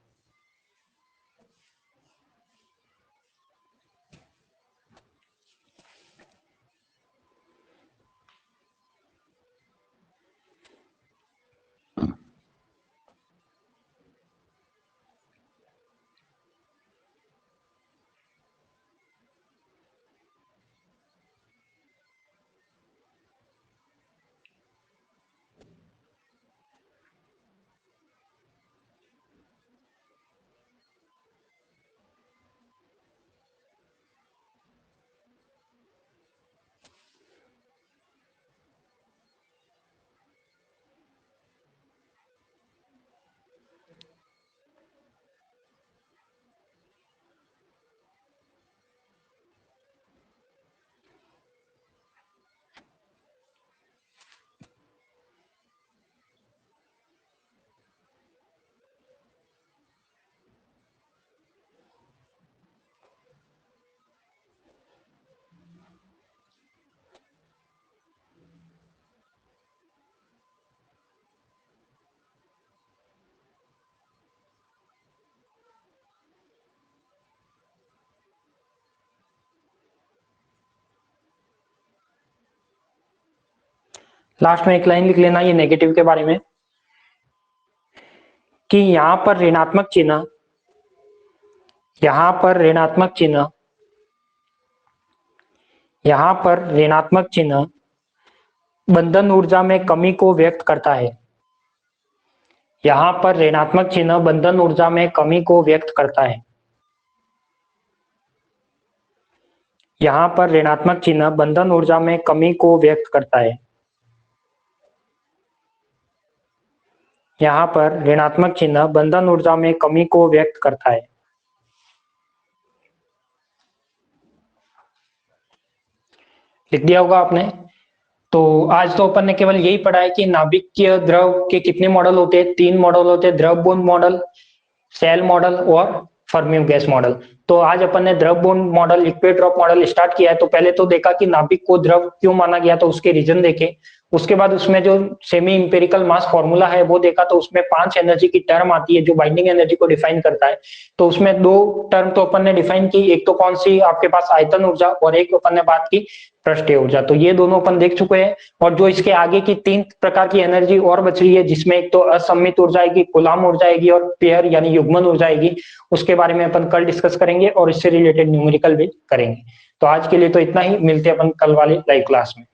लास्ट में एक लाइन लिख लेना ये नेगेटिव के बारे में, कि यहां पर ऋणात्मक चिन्ह, यहां पर ऋणात्मक चिन्ह, यहां पर ऋणात्मक चिन्ह बंधन ऊर्जा में कमी को व्यक्त करता है। यहां पर ऋणात्मक चिन्ह बंधन ऊर्जा में कमी को व्यक्त करता है। यहां पर ऋणात्मक चिन्ह बंधन ऊर्जा में कमी को व्यक्त करता है। यहां पर ऋणात्मक चिन्ह बंधन ऊर्जा में कमी को व्यक्त करता है। लिख दिया होगा आपने। तो आज तो अपन ने केवल यही पढ़ा है कि नाभिकीय द्रव के कितने मॉडल होते हैं, 3 मॉडल होते हैं, द्रव बूंद मॉडल, सेल मॉडल और फर्मी गैस मॉडल। तो आज अपन ने द्रव बूंद model, liquid drop model start किया है। तो पहले तो देखा कि नाभिक को द्रव क्यों माना गया, तो उसके रीजन देखे। उसके बाद उसमें जो सेमी इंपेरिकल मास फॉर्मूला है वो देखा, तो उसमें 5 एनर्जी की टर्म आती है जो बाइंडिंग एनर्जी को डिफाइन करता है। तो उसमें 2 टर्म तो अपन ने डिफाइन की, एक तो कौन सी आपके पास आयतन ऊर्जा, और एक अपन ने बात की पृष्ठीय ऊर्जा। तो ये दोनों अपन देख चुके हैं। और जो इसके आगे की 3 प्रकार की एनर्जी और बच रही है, जिसमें एक तो असममित ऊर्जा आएगी, कूलाम ऊर्जा आएगी, और पेयर यानी युग्मन ऊर्जा आएगी, उसके बारे में अपन कल डिस्कस करेंगे और इससे रिलेटेड न्यूमेरिकल भी करेंगे। तो आज के लिए तो इतना ही, मिलते हैं अपन कल वाली लाइव क्लास में।